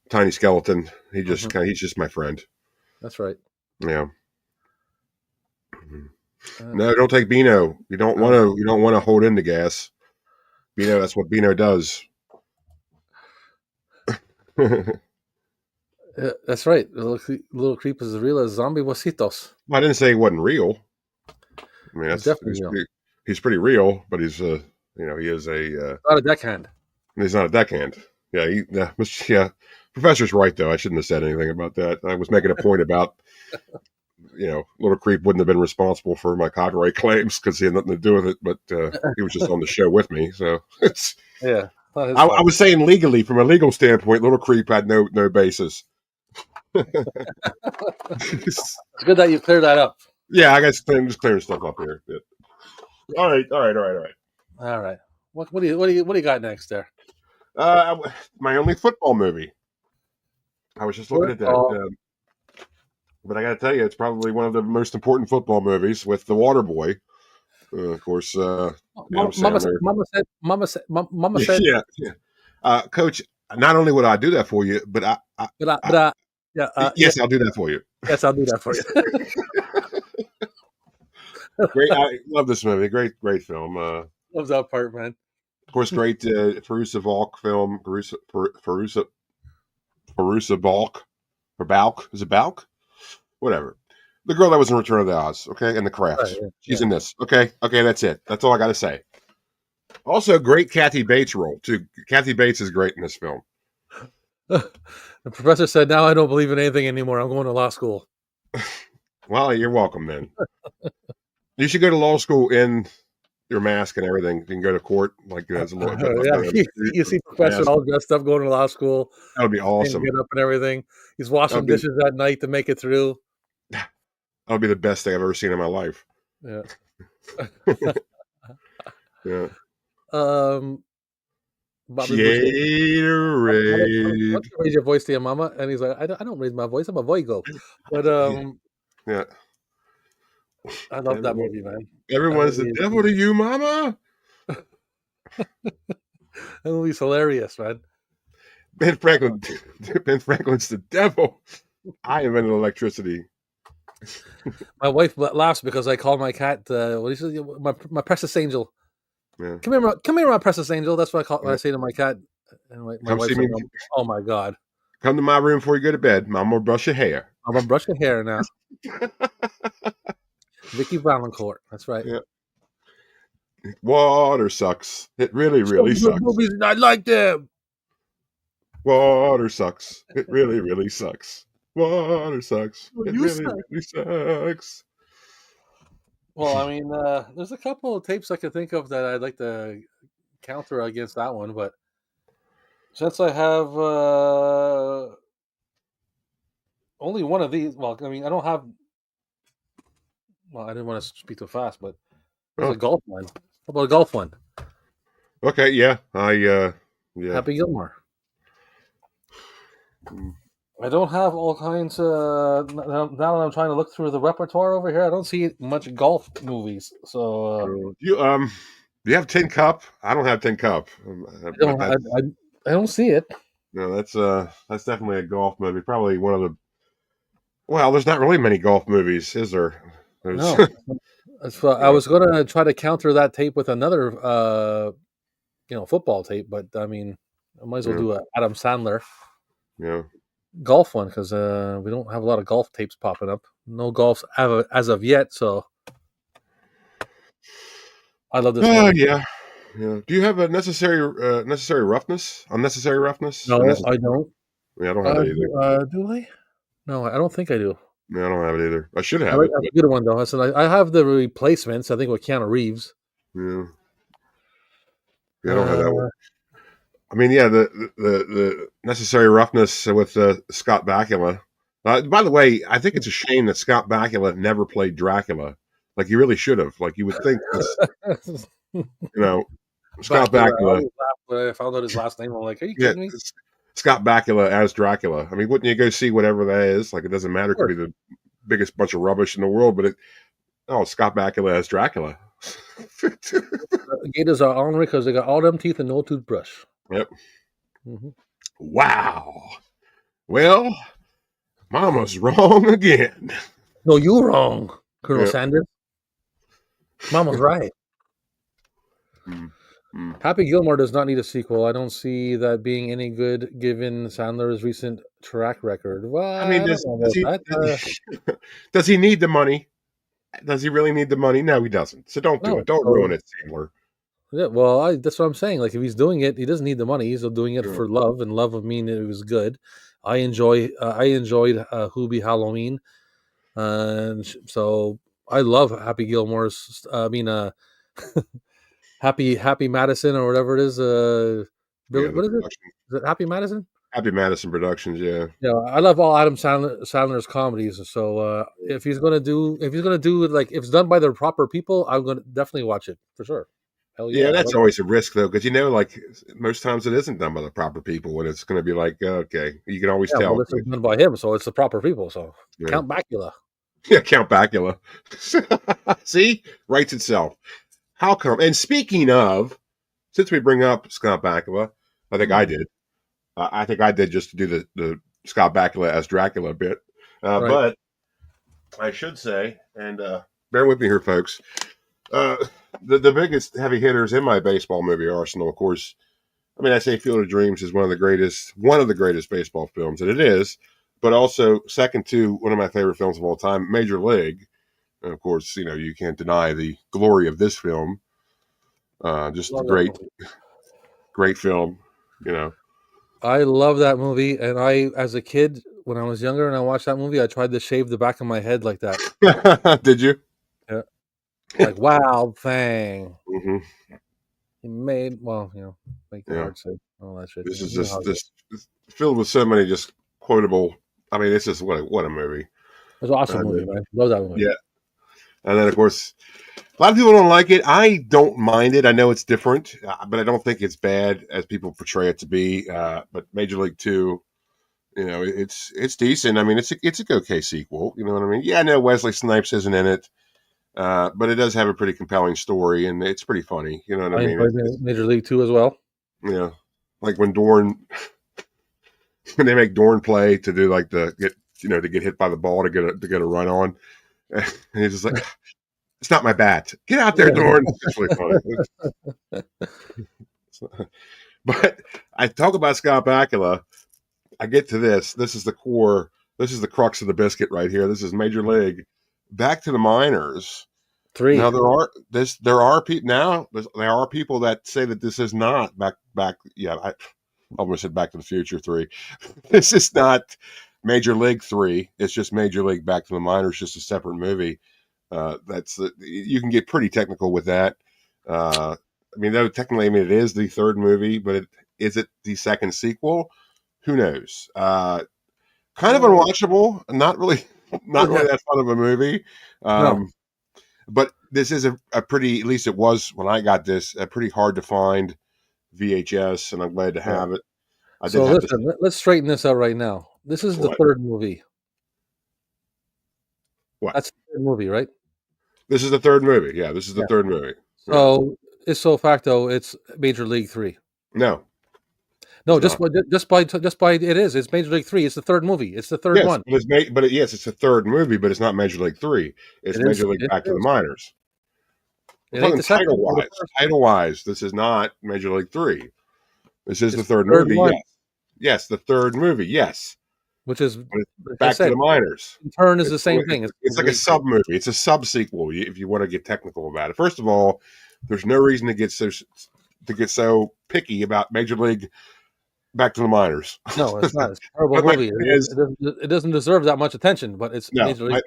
tiny skeleton. He's just my friend. That's right. Yeah. No, don't take Beano. You don't want to hold in the gas. Beano, that's what Beano does. That's right. Little Creep is as real as zombie wasitos. Well, I didn't say he wasn't real. I mean, he's pretty real, but he's he is not a deckhand. He's not a deckhand. Yeah, Professor's right though. I shouldn't have said anything about that. I was making a point about Little Creep wouldn't have been responsible for my copyright claims because he had nothing to do with it, but he was just on the show with me. So it's yeah. I was saying legally, from a legal standpoint, Little Creep had no basis. It's good that you cleared that up. Yeah, I guess I'm just clearing stuff up here. Yeah. All right. All right. What do you got next there? My only football movie. I was just looking at that, but I got to tell you, it's probably one of the most important football movies with The Waterboy. Of course, Mama said. Yeah. Coach, not only would I do that for you, but yes, I'll do that for you. Yes, I'll do that for you. Great, I love this movie. Great film. Loves that part, man. Of course, great Farousa Balk film. Farousa Balk or Balk? Is it Balk? Whatever. The girl that was in Return of the Oz, okay, and The Craft. Right, yeah. She's in this. Okay, that's it. That's all I got to say. Also, great Kathy Bates role too. Kathy Bates is great in this film. The professor said, "Now I don't believe in anything anymore. I'm going to law school." Well, you're welcome then. You should go to law school in your mask and everything. You can go to court like as a little. You see Professor all dressed up going to law school. That would be awesome. Get up and everying. He's washing dishes at night to make it through. That would be the best thing I've ever seen in my life. Yeah. Yeah. Gatorade. Raise your voice to your mama, and he's like, "I don't raise my voice. I'm a voigo." But yeah. I love that movie, man. Everyone's the devil to you, mama. That movie's hilarious, man. Ben Franklin's the devil. I invented electricity. My wife laughs because I call my cat my precious angel. Yeah. Come here, my precious angel. That's what I say to my cat. And my wife's like, "Oh my God. Come to my room before you go to bed. Mom will brush your hair. I'm gonna brush your hair now." Vicky Valancourt. That's right. Yeah. Water sucks. It really, really Some good sucks. movies, and I like them. Water sucks. It really, really sucks. Water sucks. Well, It you really, suck. really sucks. Well, I mean, there's a couple of tapes I could think of that I'd like to counter against that one, but since I have only one of these, well, I mean, I don't have. Well, I didn't want to speak too fast, but there's Oh. a golf one. How about a golf one? Okay, yeah. Yeah. Happy Gilmore. Mm. I don't have all kinds. Now that I'm trying to look through the repertoire over here, I don't see much golf movies. So Do you have Tin Cup? I don't have Tin Cup. I don't see it. No, that's definitely a golf movie. Probably one of the. Well, there's not really many golf movies, is there? No. I was going to try to counter that tape with another, football tape, but I mean, I might as well do a Adam Sandler golf one because we don't have a lot of golf tapes popping up. No golf as of yet, so I love this one. Yeah. Do you have a necessary roughness? Unnecessary roughness? No, I don't. Yeah, I don't have it either. Do I? No, I don't think I do. No, I don't have it either. I should have That's a good one though. I have the replacements. I think with Keanu Reeves. Yeah, I don't have that one. I mean, yeah, the necessary roughness with Scott Bakula. By the way, I think it's a shame that Scott Bakula never played Dracula. Like he really should have. Like you would think, Scott Bakula. I found out his last name. I'm like, are you kidding me? Scott Bakula as Dracula. I mean, wouldn't you go see whatever that is? Like, it doesn't matter. It could be the biggest bunch of rubbish in the world, but Scott Bakula as Dracula. Gators are ornery because they got all them teeth and no toothbrush. Yep. Mm-hmm. Wow. Well, Mama's wrong again. No, you're wrong, Colonel Sanders. Mama's right. Happy Gilmore does not need a sequel. I don't see that being any good given Sandler's recent track record. Well, I mean, does he need the money? Does he really need the money? No, he doesn't. So don't do it. Don't ruin it, Sandler. Yeah, well, that's what I'm saying. Like, if he's doing it, he doesn't need the money. He's doing it for love, and love of mean it was good. I enjoyed Hoobie Halloween, and so I love Happy Gilmore's. Happy Madison or whatever it is. What is it? Is it Happy Madison? Happy Madison Productions, yeah. Yeah, I love all Adam Sandler's comedies. So if he's gonna do it, like if it's done by the proper people, I'm gonna definitely watch it for sure. Hell yeah! Yeah, that's always a risk though, because like most times it isn't done by the proper people, and it's going to be like, okay, you can always tell. Well, it's done by him, so it's the proper people. So Count Bakula. Yeah, Count Bakula. See, writes itself. How come? And speaking of, since we bring up Scott Bakula, I think I did. I think I did just to do the Scott Bakula as Dracula bit. Right. But I should say, and bear with me here, folks. The biggest heavy hitters in my baseball movie arsenal, of course. I mean, I say Field of Dreams is one of the greatest baseball films, and it is. But also second to one of my favorite films of all time, Major League. And of course, you can't deny the glory of this film. Just a great film. I love that movie, and as a kid, when I was younger and I watched that movie, I tried to shave the back of my head like that. Did you? Yeah. Like Wild Thing. Mm-hmm. He made make it hard to say all that shit. This is just filled with so many just quotable. I mean, it's just what a movie. It was an awesome movie, man. Love that movie. Yeah. And then of course, a lot of people don't like it. I don't mind it. I know it's different, but I don't think it's bad as people portray it to be. But Major League 2, it's decent. I mean, it's a okay sequel. You know what I mean? Yeah, I know Wesley Snipes isn't in it. But it does have a pretty compelling story, and it's pretty funny. You know what I mean? Major League 2 as well. Yeah, like when they make Dorn play to do like to get hit by the ball to get a run on, and he's just like, "It's not my bat. Get out there, Dorn." It's really funny. But I talk about Scott Bakula. I get to this. This is the core. This is the crux of the biscuit right here. This is Major League. Back to the Minors. 3. Now there are people that say that this is not back. Yeah, I almost said Back to the Future 3. This is not Major League 3. It's just Major League Back to the Minors, just a separate movie. You can get pretty technical with that. I mean, though technically, it is the third movie, but is it the second sequel? Who knows? Kind of unwatchable. Not really that fun of a movie. No. But this is a pretty, at least it was when I got this, a pretty hard to find VHS, and I'm glad to have it. Let's straighten this out right now. This is the third movie. What? That's the third movie, right? This is the third movie. Yeah, this is the third movie. So, ipso facto, it's Major League 3. No, just by it is. It's Major League 3. It's the third movie. It's the third one. Yes, it's the third movie, but it's not Major League 3. It's Major League Back to the Minors. Title-wise, this is not Major League 3. This is the third movie. Yes, the third movie. Yes, which is Back to the Minors. In turn, is the same thing. It's like a sub movie. It's a sub sequel. If you want to get technical about it. First of all, there's no reason to get so picky about Major League Back to the Minors. No, it's not. It's a terrible movie. It doesn't deserve that much attention, but it's Major League.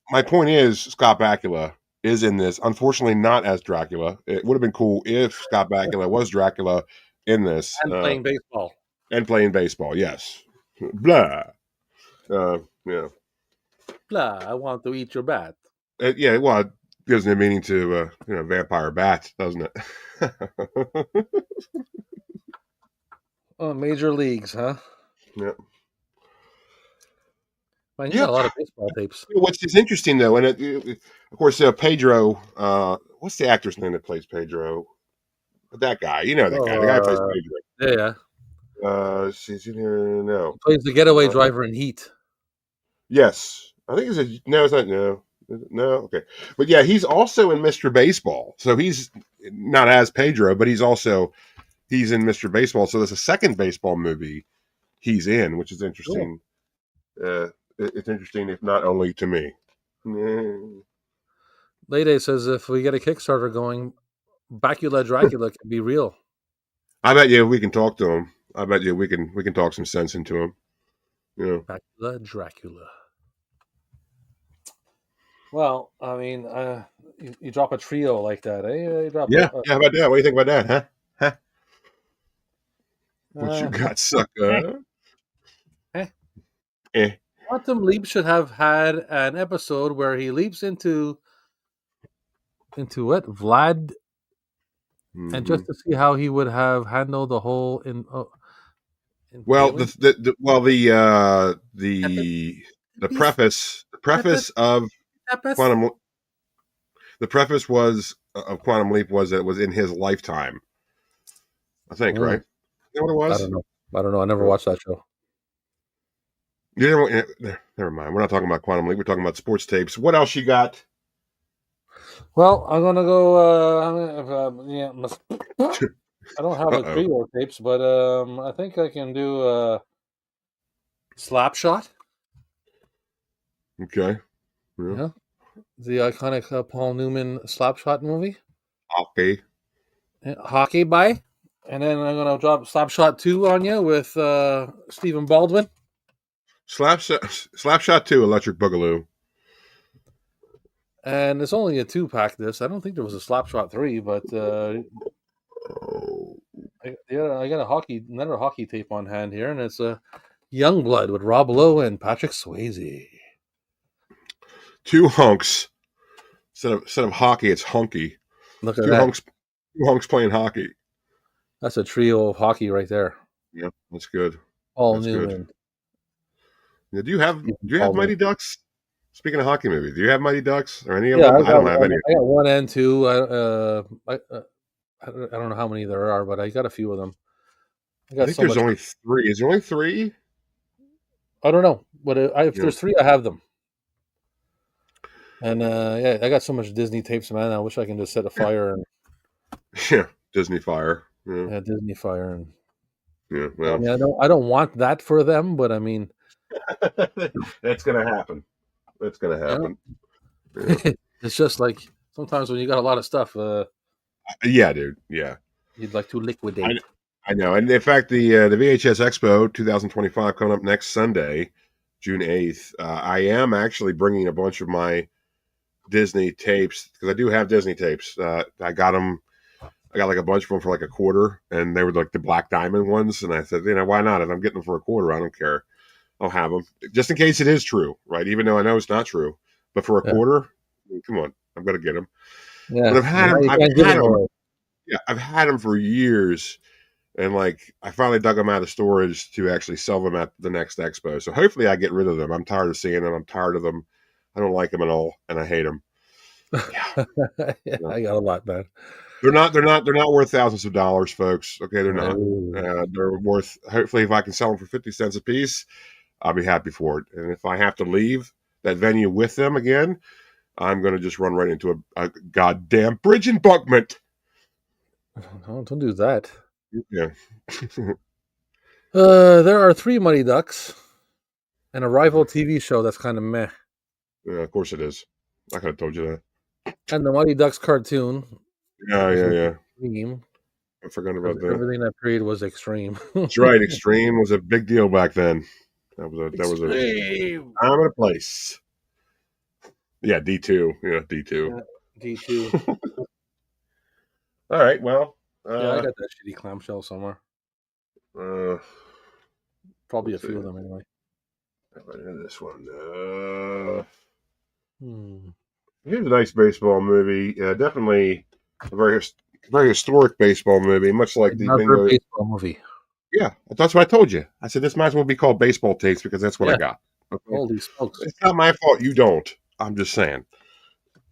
My point is, Scott Bakula is in this. Unfortunately, not as Dracula. It would have been cool if Scott Bakula was Dracula in this. And playing baseball. And playing baseball, yes. Blah. Yeah. Blah, I want to eat your bat. Yeah, well, it gives a meaning to, vampire bat, doesn't it? Oh, major leagues, huh? Yeah. Man, you got a lot of baseball tapes. What's interesting, though, and of course, Pedro, what's the actor's name that plays Pedro? That guy. You know that guy. The guy who plays Pedro. Yeah. She's in here. No. He plays the getaway driver in Heat. Yes. I think it's not. No. Okay. But yeah, he's also in Mr. Baseball. So he's not as Pedro, but he's in Mr. Baseball. So there's a second baseball movie he's in, which is interesting. Cool. It's interesting, if not only to me. Lede says if we get a Kickstarter going, Bakula Dracula can be real. I bet you we can talk to him. I bet you we can talk some sense into him. Bakula Dracula. Well, I mean, you drop a trio like that, eh? How about that? What do you think about that, huh? What you got, sucker? Quantum Leap should have had an episode where he leaps into what? Vlad, and just to see how he would have handled the whole the preface of Quantum. The preface of Quantum Leap was that it was in his lifetime. I think, right? You know what it was? I don't know. I never watched that show. Never mind. We're not talking about Quantum Leap. We're talking about sports tapes. What else you got? Well, I'm gonna go. I don't have a trio tapes, but I think I can do Slapshot. Okay. Yeah. The iconic Paul Newman Slapshot movie. Hockey by. And then I'm going to drop Slapshot 2 on you with Stephen Baldwin. Slapshot 2, Electric Boogaloo. And it's only a 2-pack, this. I don't think there was a Slapshot 3, but I got another hockey tape on hand here, and it's Youngblood with Rob Lowe and Patrick Swayze. Two hunks. Instead of hockey, it's hunky. Look at that. Two hunks playing hockey. That's a trio of hockey right there. Yeah, that's good. All Newman. Yeah, do you have Mighty Ducks? Speaking of hockey movies, do you have Mighty Ducks or any of them? I don't have any. I got 1 and 2. I don't know how many there are, but I got a few of them. I think there's only 3. Is there only 3? I don't know, but if there's 3, I have them. And I got so much Disney tapes, man. I wish I can just set a fire and Disney Fire. Yeah, Disney Fire and well, I mean, I don't want that for them, but I mean, that's gonna happen. That's gonna happen. It's just like sometimes when you got a lot of stuff, Yeah, dude. Yeah. you'd like to I, liquidate. I know. And in fact, the VHS Expo 2025 coming up next Sunday, June 8th, I am actually bringing a bunch of my Disney tapes because I do have Disney tapes. I got them. I got like a bunch of them for like a quarter, and they were like the black diamond ones. And I said, why not? If I'm getting them for a quarter, I don't care. I'll have them just in case it is true, right? Even though I know it's not true, but for a Yeah. quarter, come on, I'm gonna get them. Yeah, But I've had now them. you I've can't give had them them. away. Yeah, I've had them for years, and like I finally dug them out of storage to actually sell them at the next expo. So hopefully, I get rid of them. I'm tired of seeing them. I'm tired of them. I don't like them at all, and I hate them. Yeah, Yeah, no. I got a lot, man. They're not worth thousands of dollars, folks. Okay, they're not. Oh. They're worth. Hopefully, if I can sell them for 50 cents a piece, I'll be happy for it. And if I have to leave that venue with them again, I'm going to just run right into a goddamn bridge embankment. No, don't do that. Yeah. There are 3 Mighty Ducks and a rival TV show that's kind of meh, Yeah, of course it is. I could have told you that. and the Mighty Ducks cartoon, Yeah, which yeah, was yeah. extreme. I forgot about that. Everything that period was extreme. That's right. Extreme was a big deal back then. That was a Extreme. time and a place. Yeah, D2. Yeah, D2. Yeah, D2. All right. Well, Yeah, I got that shitty clamshell somewhere. Probably a let's few of see. them anyway. How about this one? Hmm. Here's a nice baseball movie. Definitely a very historic baseball movie, much like the Another bingo. baseball movie. Yeah, that's what I told you. I said this might as well be called baseball tapes because that's what I Yeah. got. Okay? Holy smokes. It's not my fault you don't. I'm just saying.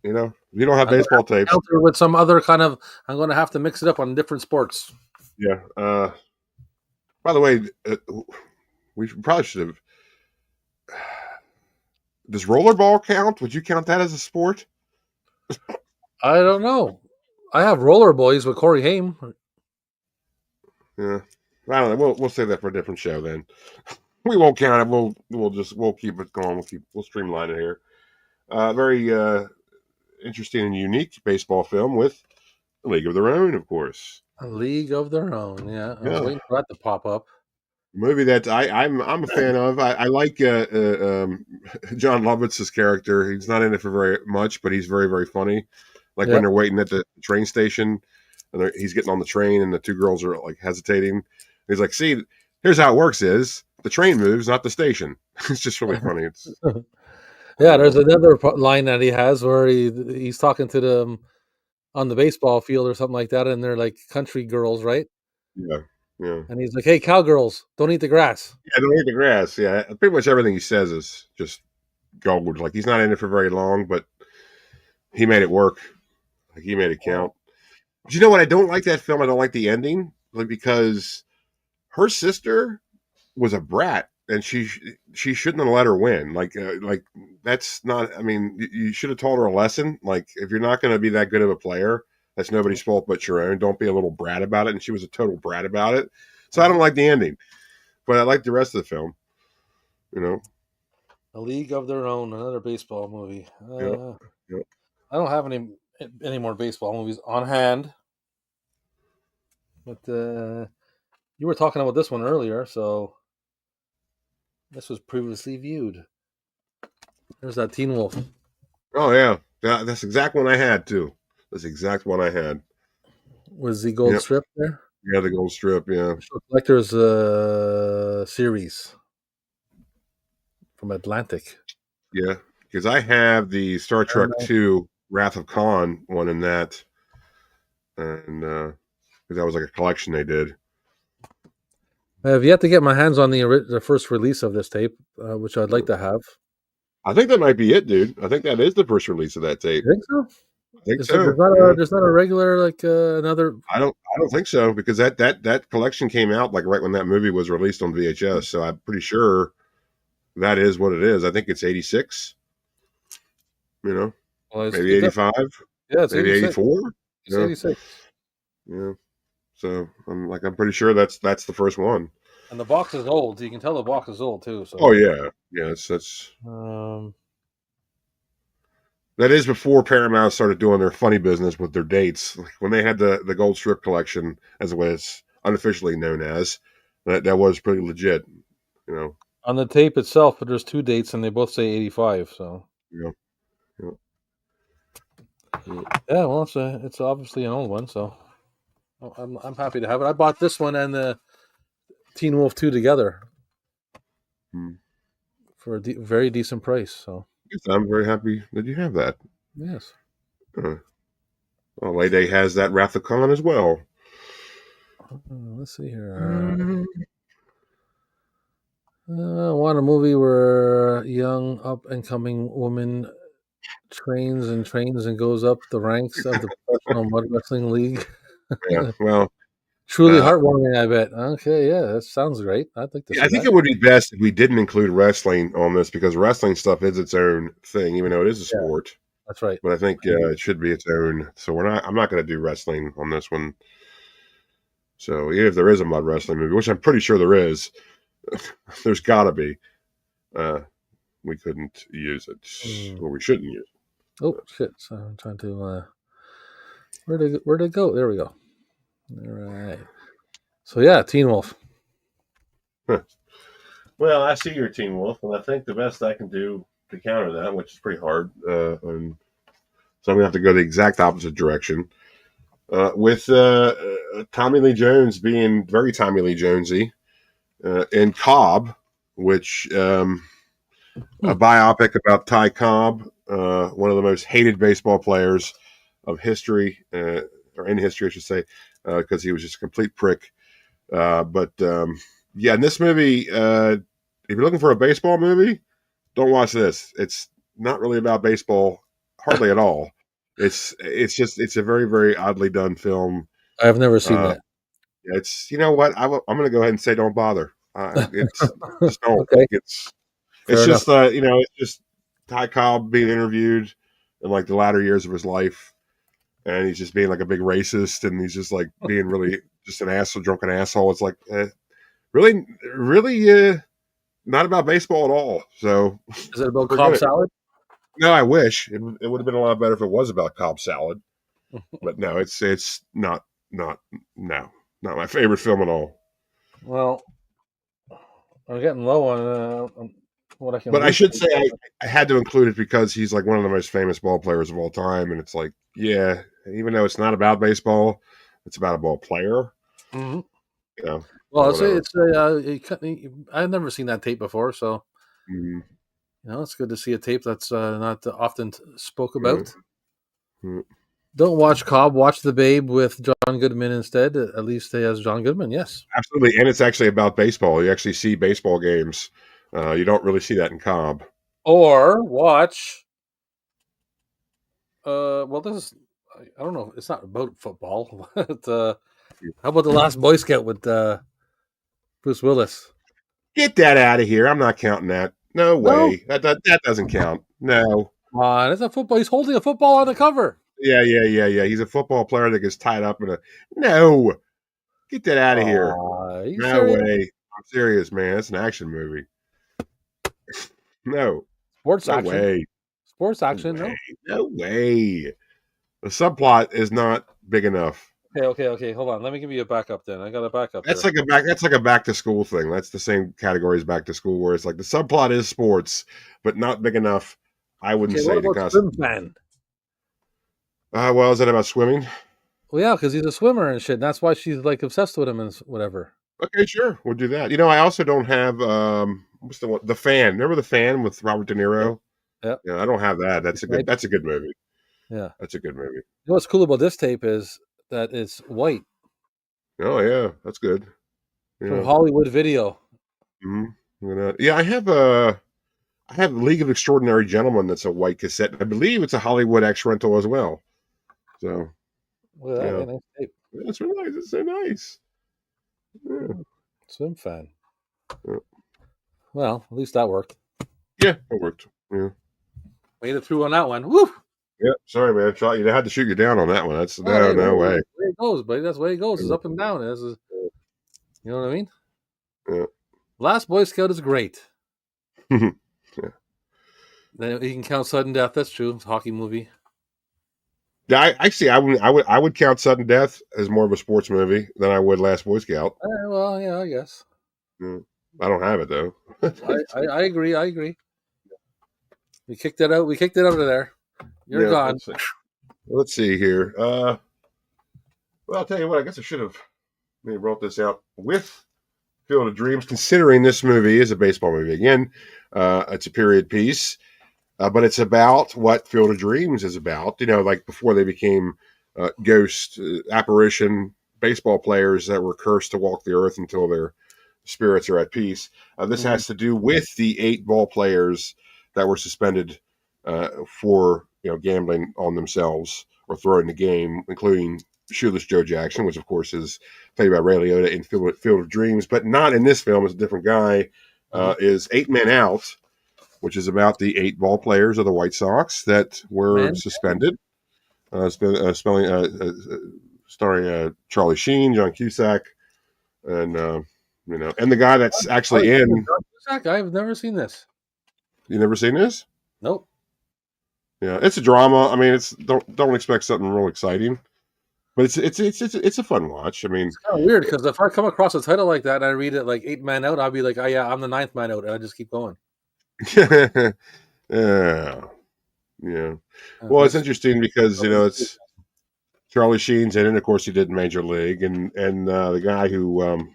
You know, if you don't have I'm gonna baseball have to tapes, counter with some other kind of. I'm going to have to mix it up on different sports. yeah. By the way, we probably should have. Does rollerball count? Would you count that as a sport? I don't know. I have Roller Boys with Corey Haim. Yeah, I don't know. We'll save that for a different show then. We won't count it. We'll keep it going. We'll streamline it here. Very interesting and unique baseball film with a League of Their Own, of course. A League of Their Own. Yeah, I was Yeah, waiting for that to pop up. movie that I'm a fan of. I like John Lovitz's character. He's not in it for very much, but he's very funny. Like Yeah. when they're waiting at the train station, and he's getting on the train, and the two girls are like hesitating. He's like, "See, here's how it works: is the train moves, not the station." It's just really funny. It's Yeah, there's another line that he has where he's talking to them on the baseball field or something like that, and they're like country girls, right? yeah, yeah. And he's like, "Hey, cowgirls, don't eat the grass." Yeah, don't eat the grass. Yeah, pretty much everything he says is just gold. Like he's not in it for very long, but he made it work. Like he made it count. But you know what? I don't like that film. I don't like the ending, like because her sister was a brat, and she shouldn't have let her win. Like that's not. I mean, you should have told her a lesson. Like if you're not going to be that good of a player, that's nobody's fault but your own. Don't be a little brat about it. And she was a total brat about it. So I don't like the ending, but I like the rest of the film. You know. A League of Their Own, another baseball movie. Yep. I don't have any more baseball movies on hand, but you were talking about this one earlier, so this was previously viewed. There's that Teen Wolf. Oh yeah, that's the exact one I had too. That's the exact one I had. Was the gold Yep. strip there? Yeah, the gold strip. Yeah, Collector's series from Atlantic. yeah. Because I have the Star Trek II Wrath of Khan one in that, and because that was like a collection they did. I have yet to get my hands on the first release of this tape, which I'd like to have. I think that might be it, dude. I think that is the first release of that tape. You think so? I think Is so. There's not a regular like another. I don't think so because that collection came out like right when that movie was released on VHS. So I'm pretty sure that is what it is. I think it's 86. You know, Well, maybe 85. Yeah, it's maybe 86. 84. It's Yeah. 86. Yeah. So I'm pretty sure that's the first one. And the box is old. You can tell the box is old too. So. Oh yeah. Yeah, that's That is before Paramount started doing their funny business with their dates. Like when they had the Gold Strip collection, as it was unofficially known as, that was pretty legit. You know. On the tape itself, but there's 2 dates, and they both say 85. So Yeah. Yeah. yeah, well, it's obviously an old one. So I'm happy to have it. I bought this one and the Teen Wolf 2 together Hmm. for a very decent price. So Yes, I'm very happy that you have that. yes. Well, Lady Day has that Wrath of Khan as well. Let's see here. I want a movie where a young up and coming woman trains and goes up the ranks of the professional mud wrestling league. Yeah, well, Truly heartwarming, I bet. Okay, yeah, that sounds great. I'd like to see I think that. it would be best if we didn't include wrestling on this because wrestling stuff is its own thing, even though it is a Yeah, sport. that's right. But I think it should be its own. So we're not. I'm not going to do wrestling on this one. So even if there is a mud wrestling movie, which I'm pretty sure there is, there's got to be. We couldn't use it, or we shouldn't use it. Oh shit! So I'm trying to. Where'd it go? There we go. All right. So yeah, Teen Wolf. Huh. Well, I see your Teen Wolf, and I think the best I can do to counter that, which is pretty hard, and so I'm going to have to go the exact opposite direction. With Tommy Lee Jones being very Tommy Lee Jonesy, in Cobb, which a biopic about Ty Cobb, one of the most hated baseball players of history, or in history, I should say, because he was just a complete prick. But yeah, in this movie, if you're looking for a baseball movie, don't watch this. It's not really about baseball, hardly at all. It's a very, very oddly done film. I've never seen that. It's, you know what, I'm going to go ahead and say don't bother. It's just don't. Okay. It's Fair just enough. it's just Ty Cobb being interviewed in like the latter years of his life, and he's just being like a big racist, and he's just like being really just an asshole, drunken asshole. It's like really, really not about baseball at all. So Is it about forget Cobb it. salad? No, I wish it would have been a lot better if it was about Cobb salad, but no, it's not my favorite film at all. Well, I'm getting low on what I can. But I read. should say I had to include it because he's like one of the most famous ball players of all time, and it's like, yeah, even though it's not about baseball, it's about a ball player. Mhm. You know, Well, whatever. I've never seen that tape before, so Mhm. it's good to see a tape that's not often spoke Mhm. about. Mhm. Don't watch Cobb. Watch The Babe with John Goodman instead. At least he has John Goodman. Yes. Absolutely, and it's actually about baseball. You actually see baseball games. You don't really see that in Cobb. Or watch. Well, this is. I don't know. It's not about football. But, how about The Last Boy Scout with Bruce Willis? Get that out of here! I'm not counting that. No No. way. That doesn't count. No. Come on, it's a football. He's holding a football on the cover. Yeah. He's a football player that gets tied up in a. No. Get that out of here. Are you No serious? way. I'm serious, man. It's an action movie. No. Sports No action. way. Sports No action. way. No. No way. The subplot is not big enough. Okay. Hold on. Let me give you a backup. Then I got a backup. That's here. that's like a back to school thing. That's the same category as back to school, where it's like the subplot is sports, but not big enough. I wouldn't Okay, say what to about constantly. Swim Fan? Well, is that about swimming? Well, yeah, because he's a swimmer and shit. And that's why she's like obsessed with him and whatever. Okay, sure, we'll do that. I also don't have what's the one? The Fan. Remember The Fan with Robert De Niro? Yeah. Yeah, I don't have that. That's a good. Right. That's a good movie. Yeah. That's a good movie. You know what's cool about this tape is that it's white Oh yeah, that's good. from Yeah. Hollywood Video. Mm-hmm. Yeah, I have League of Extraordinary Gentlemen. That's a white cassette. I believe it's a Hollywood X rental as well. So Look at that, yeah, nice tape. that's really nice. It's so nice. Yeah, Swim Fan. Yeah. Well, at least that worked. yeah, it worked. Yeah, Made it through on that one. Woo! yeah. Sorry, man. Shot you. They had to shoot you down on that one. That's Oh, hey, no way. the way it goes, buddy. That's the way it goes. It's up and down. You know what I mean? Yeah. Last Boy Scout is great. Yeah. Then you can count Sudden Death. That's true. It's a hockey movie. Yeah, I see. I would count Sudden Death as more of a sports movie than I would Last Boy Scout. Well, yeah, I guess. I don't have it though. I agree. I agree. We kicked it out. We kicked it out of there. You're gone. Let's see here. Well, I'll tell you what. I guess I should have maybe wrote this out with Field of Dreams, considering this movie is a baseball movie. Again, it's a period piece, but it's about what Field of Dreams is about. Like before they became ghost, apparition baseball players that were cursed to walk the earth until their spirits are at peace. This has to do with the 8 ball players that were suspended for gambling on themselves or throwing the game, including Shoeless Joe Jackson, which of course is played by Ray Liotta in Field of Dreams, but not in this film. It's a different guy. Is 8 Men Out, which is about the 8 ball players of the White Sox that were suspended. Starring Charlie Sheen, John Cusack, and and the guy that's actually in. I've never seen this. You never seen this? Nope. Yeah, it's a drama. I mean, it's don't expect something real exciting, but it's a fun watch. I mean, it's kind of weird because if I come across a title like that and I read it like 8 Man Out, I'll be like, oh yeah, I'm the 9th man out, and I just keep going. yeah. Well, it's interesting because it's Charlie Sheen's in it. Of course, he did Major League, and the guy who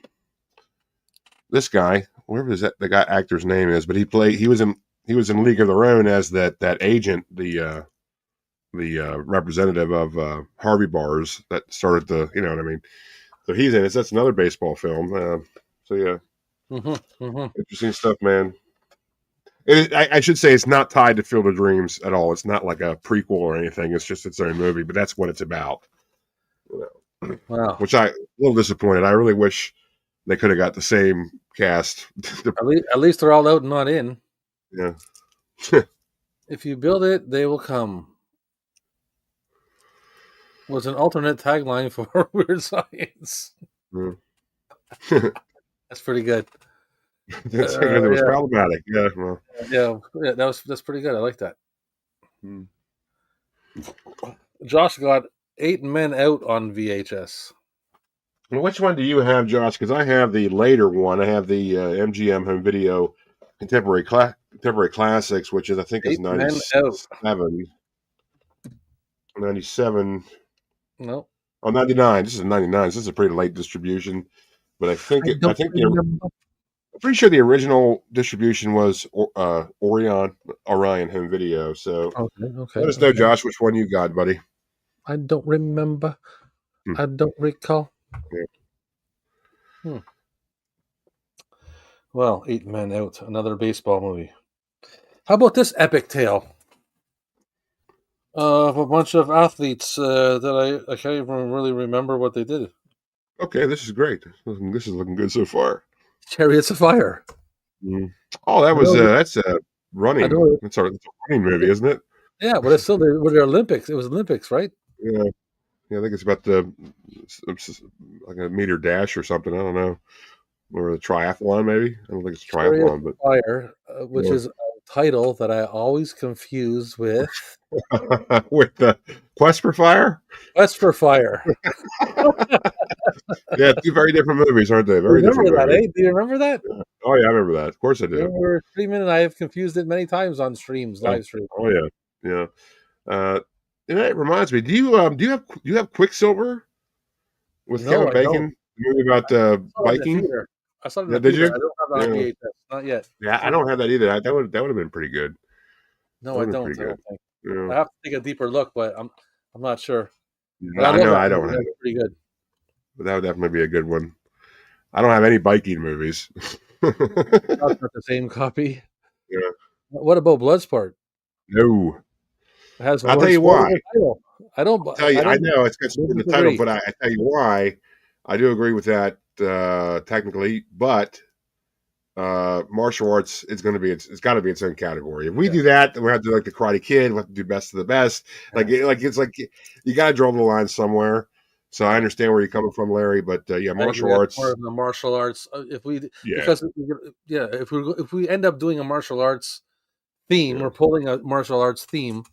this guy, whatever the guy actor's name is, but he was in League of Their Own as that agent, the representative of Harvey Bars that started the, you know what I mean. So he's in it. That's another baseball film. So yeah, interesting stuff, man. I should say it's not tied to Field of Dreams at all. It's not like a prequel or anything. It's just its own movie, but that's what it's about. Wow. Which I'm a little disappointed. I really wish they could have got the same cast. At least they're all out and not in. Yeah. If you build it, they will come. Was an alternate tagline for Weird Science. That's pretty good. It was problematic. Yeah. Well. Yeah. That's pretty good. I like that. Josh got 8 Men Out on VHS. Well, which one do you have, Josh? Because I have the later one. I have the MGM Home Video Contemporary Classics, which is I think is 97. 97. No. Oh, 99. This is 99. This is a pretty late distribution, but I'm pretty sure the original distribution was Orion Home Video. So okay. Let us know, Josh, which one you got, buddy. I don't remember. I don't recall. Yeah. Well, 8 Men Out, another baseball movie. How about this epic tale of a bunch of athletes that I can't even really remember what they did. Okay, this is great. This is looking good so far. Chariots of Fire. Oh, that's a running. It's a running movie, isn't it? Yeah, but it's still the Olympics. It was Olympics, right? Yeah. I think it's about like a meter dash or something. I don't know, or the triathlon maybe. I don't think it's triathlon, but Fire, which is a title that I always confuse with with the Quest for Fire. Quest for Fire. Yeah, 2 very different movies, aren't they? Very different. Movies. Do you remember that? Yeah. Oh yeah, I remember that. Of course I do. When we were streaming, and I have confused it many times on streams, live streams. Oh yeah. And that reminds me, do you have Quicksilver with Kevin Bacon? The movie about biking. I saw it in the did you? I don't have it on VHS. Not yet. Yeah, I don't have that either. That would have been pretty good. No, I don't. I don't think. Yeah. I have to take a deeper look, but I'm not sure. Yeah, I don't have it. Pretty good. But that would definitely be a good one. I don't have any biking movies. Not the same copy. Yeah. What about Bloodsport? No. It has I'll tell you why. I don't. I know it's got in the title, but I tell you why. I do agree with that technically, but martial arts it's got to be its own category. If we do that, then we have to do like the Karate Kid. We have to do best of the best. It's like you got to draw the line somewhere. So I understand where you're coming from, Larry, but martial arts. More of the martial arts. If we end up doing a martial arts theme. Yeah. We're pulling a martial arts theme.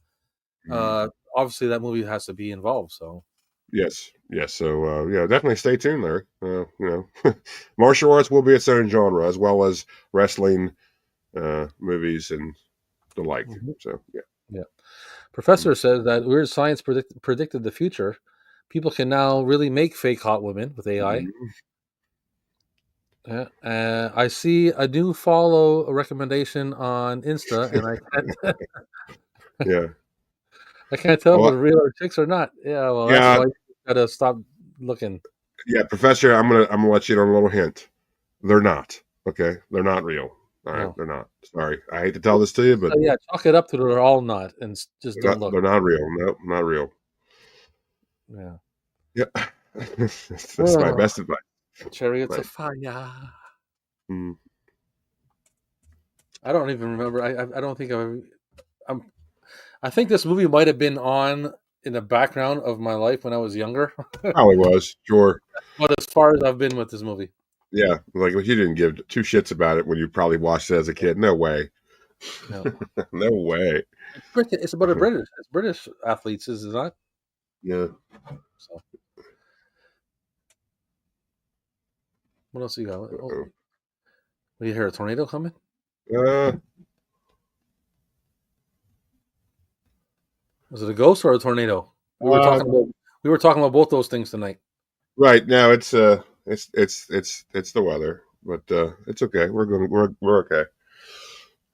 Obviously, that movie has to be involved. So Yes. So definitely stay tuned, Larry. Martial arts will be its own genre, as well as wrestling, movies, and the like. Mhm. So yeah. Yeah. Professor says that weird science predicted the future. People can now really make fake hot women with AI. Mhm. Yeah. I see a new follow recommendation on Insta, and Yeah. I can't tell if Oh, it's real or chicks or not. Yeah, well, that's yeah. why you gotta stop looking. Yeah, Professor. I'm gonna let you know a little hint. They're not. Okay, they're not real. All right, No. they're not. Sorry, I hate to tell this to you, but So yeah, chalk it up to they're all not, and just they're don't not, look. they're not real. Nope, not real. Yeah. Yeah, that's my Oh, best advice. chariots Right. of fire. Mm. I don't even remember. I don't think I'm. I think this movie might have been on in the background of my life when I was younger. Probably was. Sure. But as far as I've been with this movie, Yeah, like you didn't give two shits about it when you probably watched it as a kid. No way. no, No way. It's about a British. It's British athletes, is it not? Yeah. So what else you got? Oh, Uh-oh. you hear a tornado coming? Uh, Was it a ghost or a tornado? uh, We were talking about both those things tonight. right now it's the weather, but it's okay. We're okay.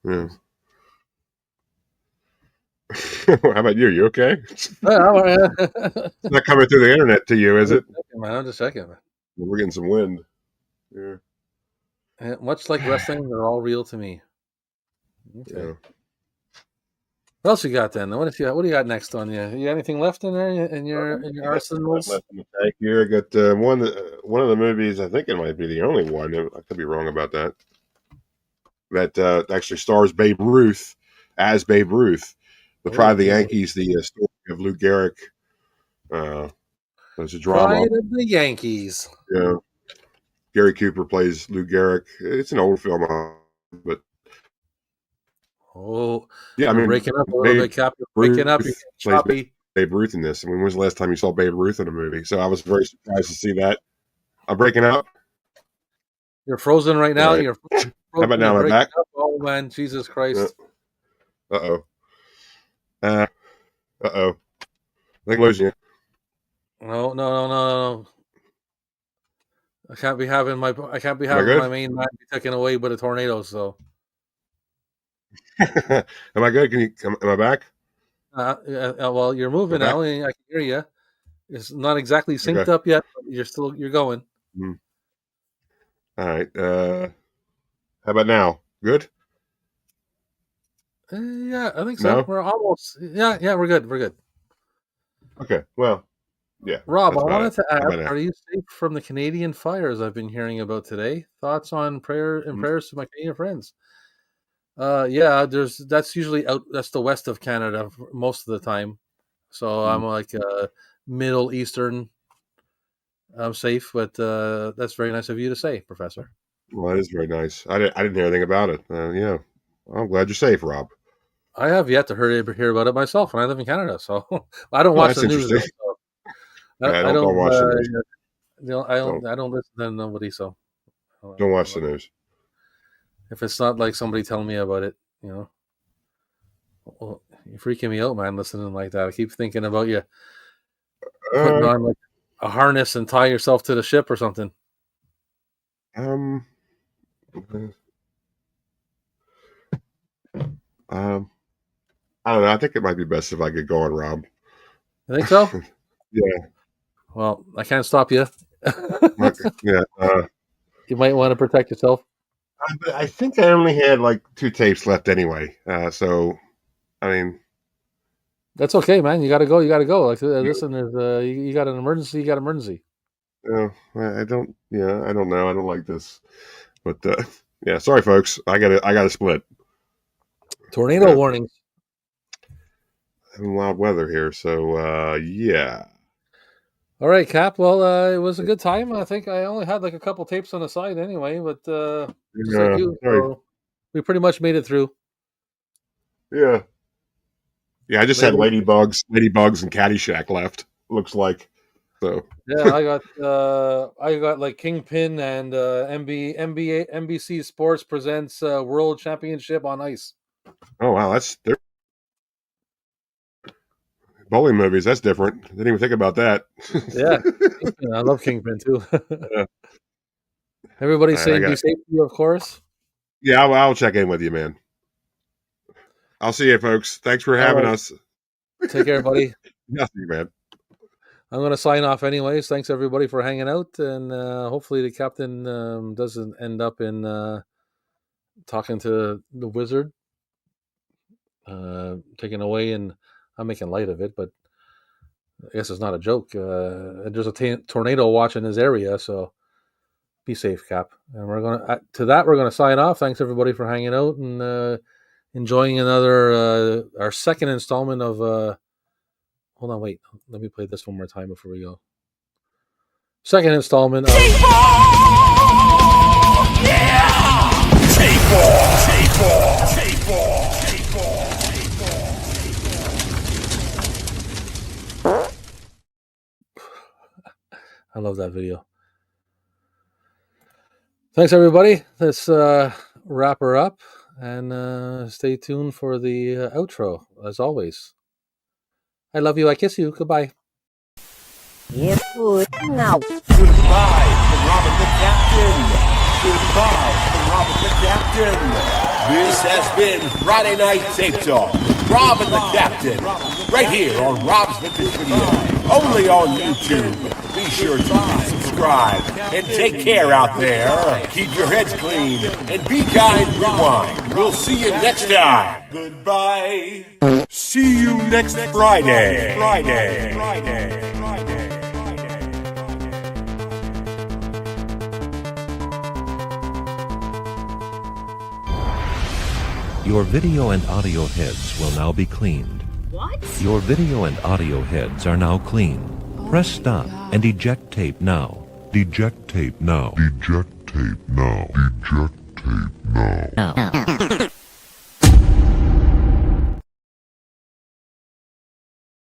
Yeah. How about you? You okay? It's not coming through the internet to you, is it? I'm just checking, man. We're getting some wind. Yeah. Much like wrestling, they're all real to me. Okay. Yeah. What else you got then? What do you got next on you? You got anything left in there in your arsenals? Left in the tank here. I got one of the movies. I think it might be the only one. I could be wrong about that. That actually stars Babe Ruth as Babe Ruth. The Pride of the Yankees. The story of Lou Gehrig. There's a drama. Pride of the Yankees. Yeah. Gary Cooper plays Lou Gehrig. It's an old film, but Oh, yeah, I you're mean, breaking up a little Babe bit, Cap. You're breaking up. You're Ruth plays choppy. Babe Ruth in this. I mean, when was the last time you saw Babe Ruth in a movie? So I was very surprised to see that. I'm breaking up. You're frozen right now. All right. You're How frozen. about now? You're Am I breaking back? up. Oh man, Jesus Christ! Uh-oh. Uh oh. I think I'm losing you. No. I can't be having my Am I good? main man be taken away by the tornado. So, Am I good? Am I back? well, you're moving Am I back? now, and I can hear you. It's not exactly synced Okay. up yet, but you're going. Mm. All right. How about now? Good? Yeah, I think so. No? We're almost. Yeah, we're good. We're good. Okay. Well, yeah. Rob, That's I about wanted it. to How ask: about now? are you safe from the Canadian fires I've been hearing about today? Thoughts on prayer and Mm. prayers to my Canadian friends. Yeah, that's usually out. That's the west of Canada most of the time. So I'm like Middle Eastern. I'm safe, but that's very nice of you to say, Professor. Well, that is very nice. I didn't hear anything about it. Yeah. I'm glad you're safe, Rob. I have yet to hear about it myself, and I live in Canada, so I don't Oh, watch that's the news. interesting. Though, so Yeah, I don't don't. watch the news. Don't I don't listen to nobody. So don't watch the news. if it's not like somebody telling me about it, you know, well, you're freaking me out, man. Listening like that, I keep thinking about you putting Uh, on like a harness and tie yourself to the ship or something. um, um, I don't know. I think it might be best if I get going, Rob. You think so? Yeah. Well, I can't stop you. Okay. Yeah. You might want to protect yourself. I think I only had like 2 tapes left anyway. So I mean, That's okay, man. You got to go. You got to go. Like, listen, there's you got an emergency. You got emergency. I don't. Yeah, I don't know. I don't like this. But yeah, sorry, folks. I got to split. Tornado warnings. Having wild weather here, so yeah. All right, Cap. Well, it was a good time. I think I only had like a couple tapes on the side anyway, but just like you, Sorry. so we pretty much made it through. Yeah. Yeah, I just had Ladybugs and Caddyshack left. Looks like. So Yeah, I got like Kingpin and NBC Sports presents World Championship on Ice. oh wow, they're bowling movies. That's different. Didn't even think about that. Yeah, Kingpin. I love Kingpin too. Yeah. Everybody's All right, saying be safe, of course. Yeah, I'll check in with you, man. I'll see you, folks. Thanks for having us. Take care, buddy. Nothing, man. I'm going to sign off anyways. Thanks, everybody, for hanging out. And hopefully the captain doesn't end up in talking to the wizard, taken away. And I'm making light of it, but I guess it's not a joke. There's a tornado watch in his area, so be safe, Cap. And we're going to sign off. Thanks, everybody, for hanging out and enjoying another our second installment of hold on, wait. Let me play this one more time before we go. Second installment of I love that video. Thanks, everybody. Let's wrap her up and stay tuned for the outro, as always. I love you. I kiss you. Goodbye. Yes, good. Now. Goodbye from Robin the Captain. Goodbye from Robin the Captain. This has been Friday-Nite Tape Talk with Robin the Captain. Right here on Rob's Vintage Video. Only on YouTube. Be sure to subscribe and take care out there. Keep your heads clean and be kind. Rewind. We'll see you next time. Goodbye. See you next Friday. Friday. Your video and audio heads will now be cleaned. What? Your video and audio heads are now clean. Press stop and eject tape now. Eject tape now. Eject tape now. Eject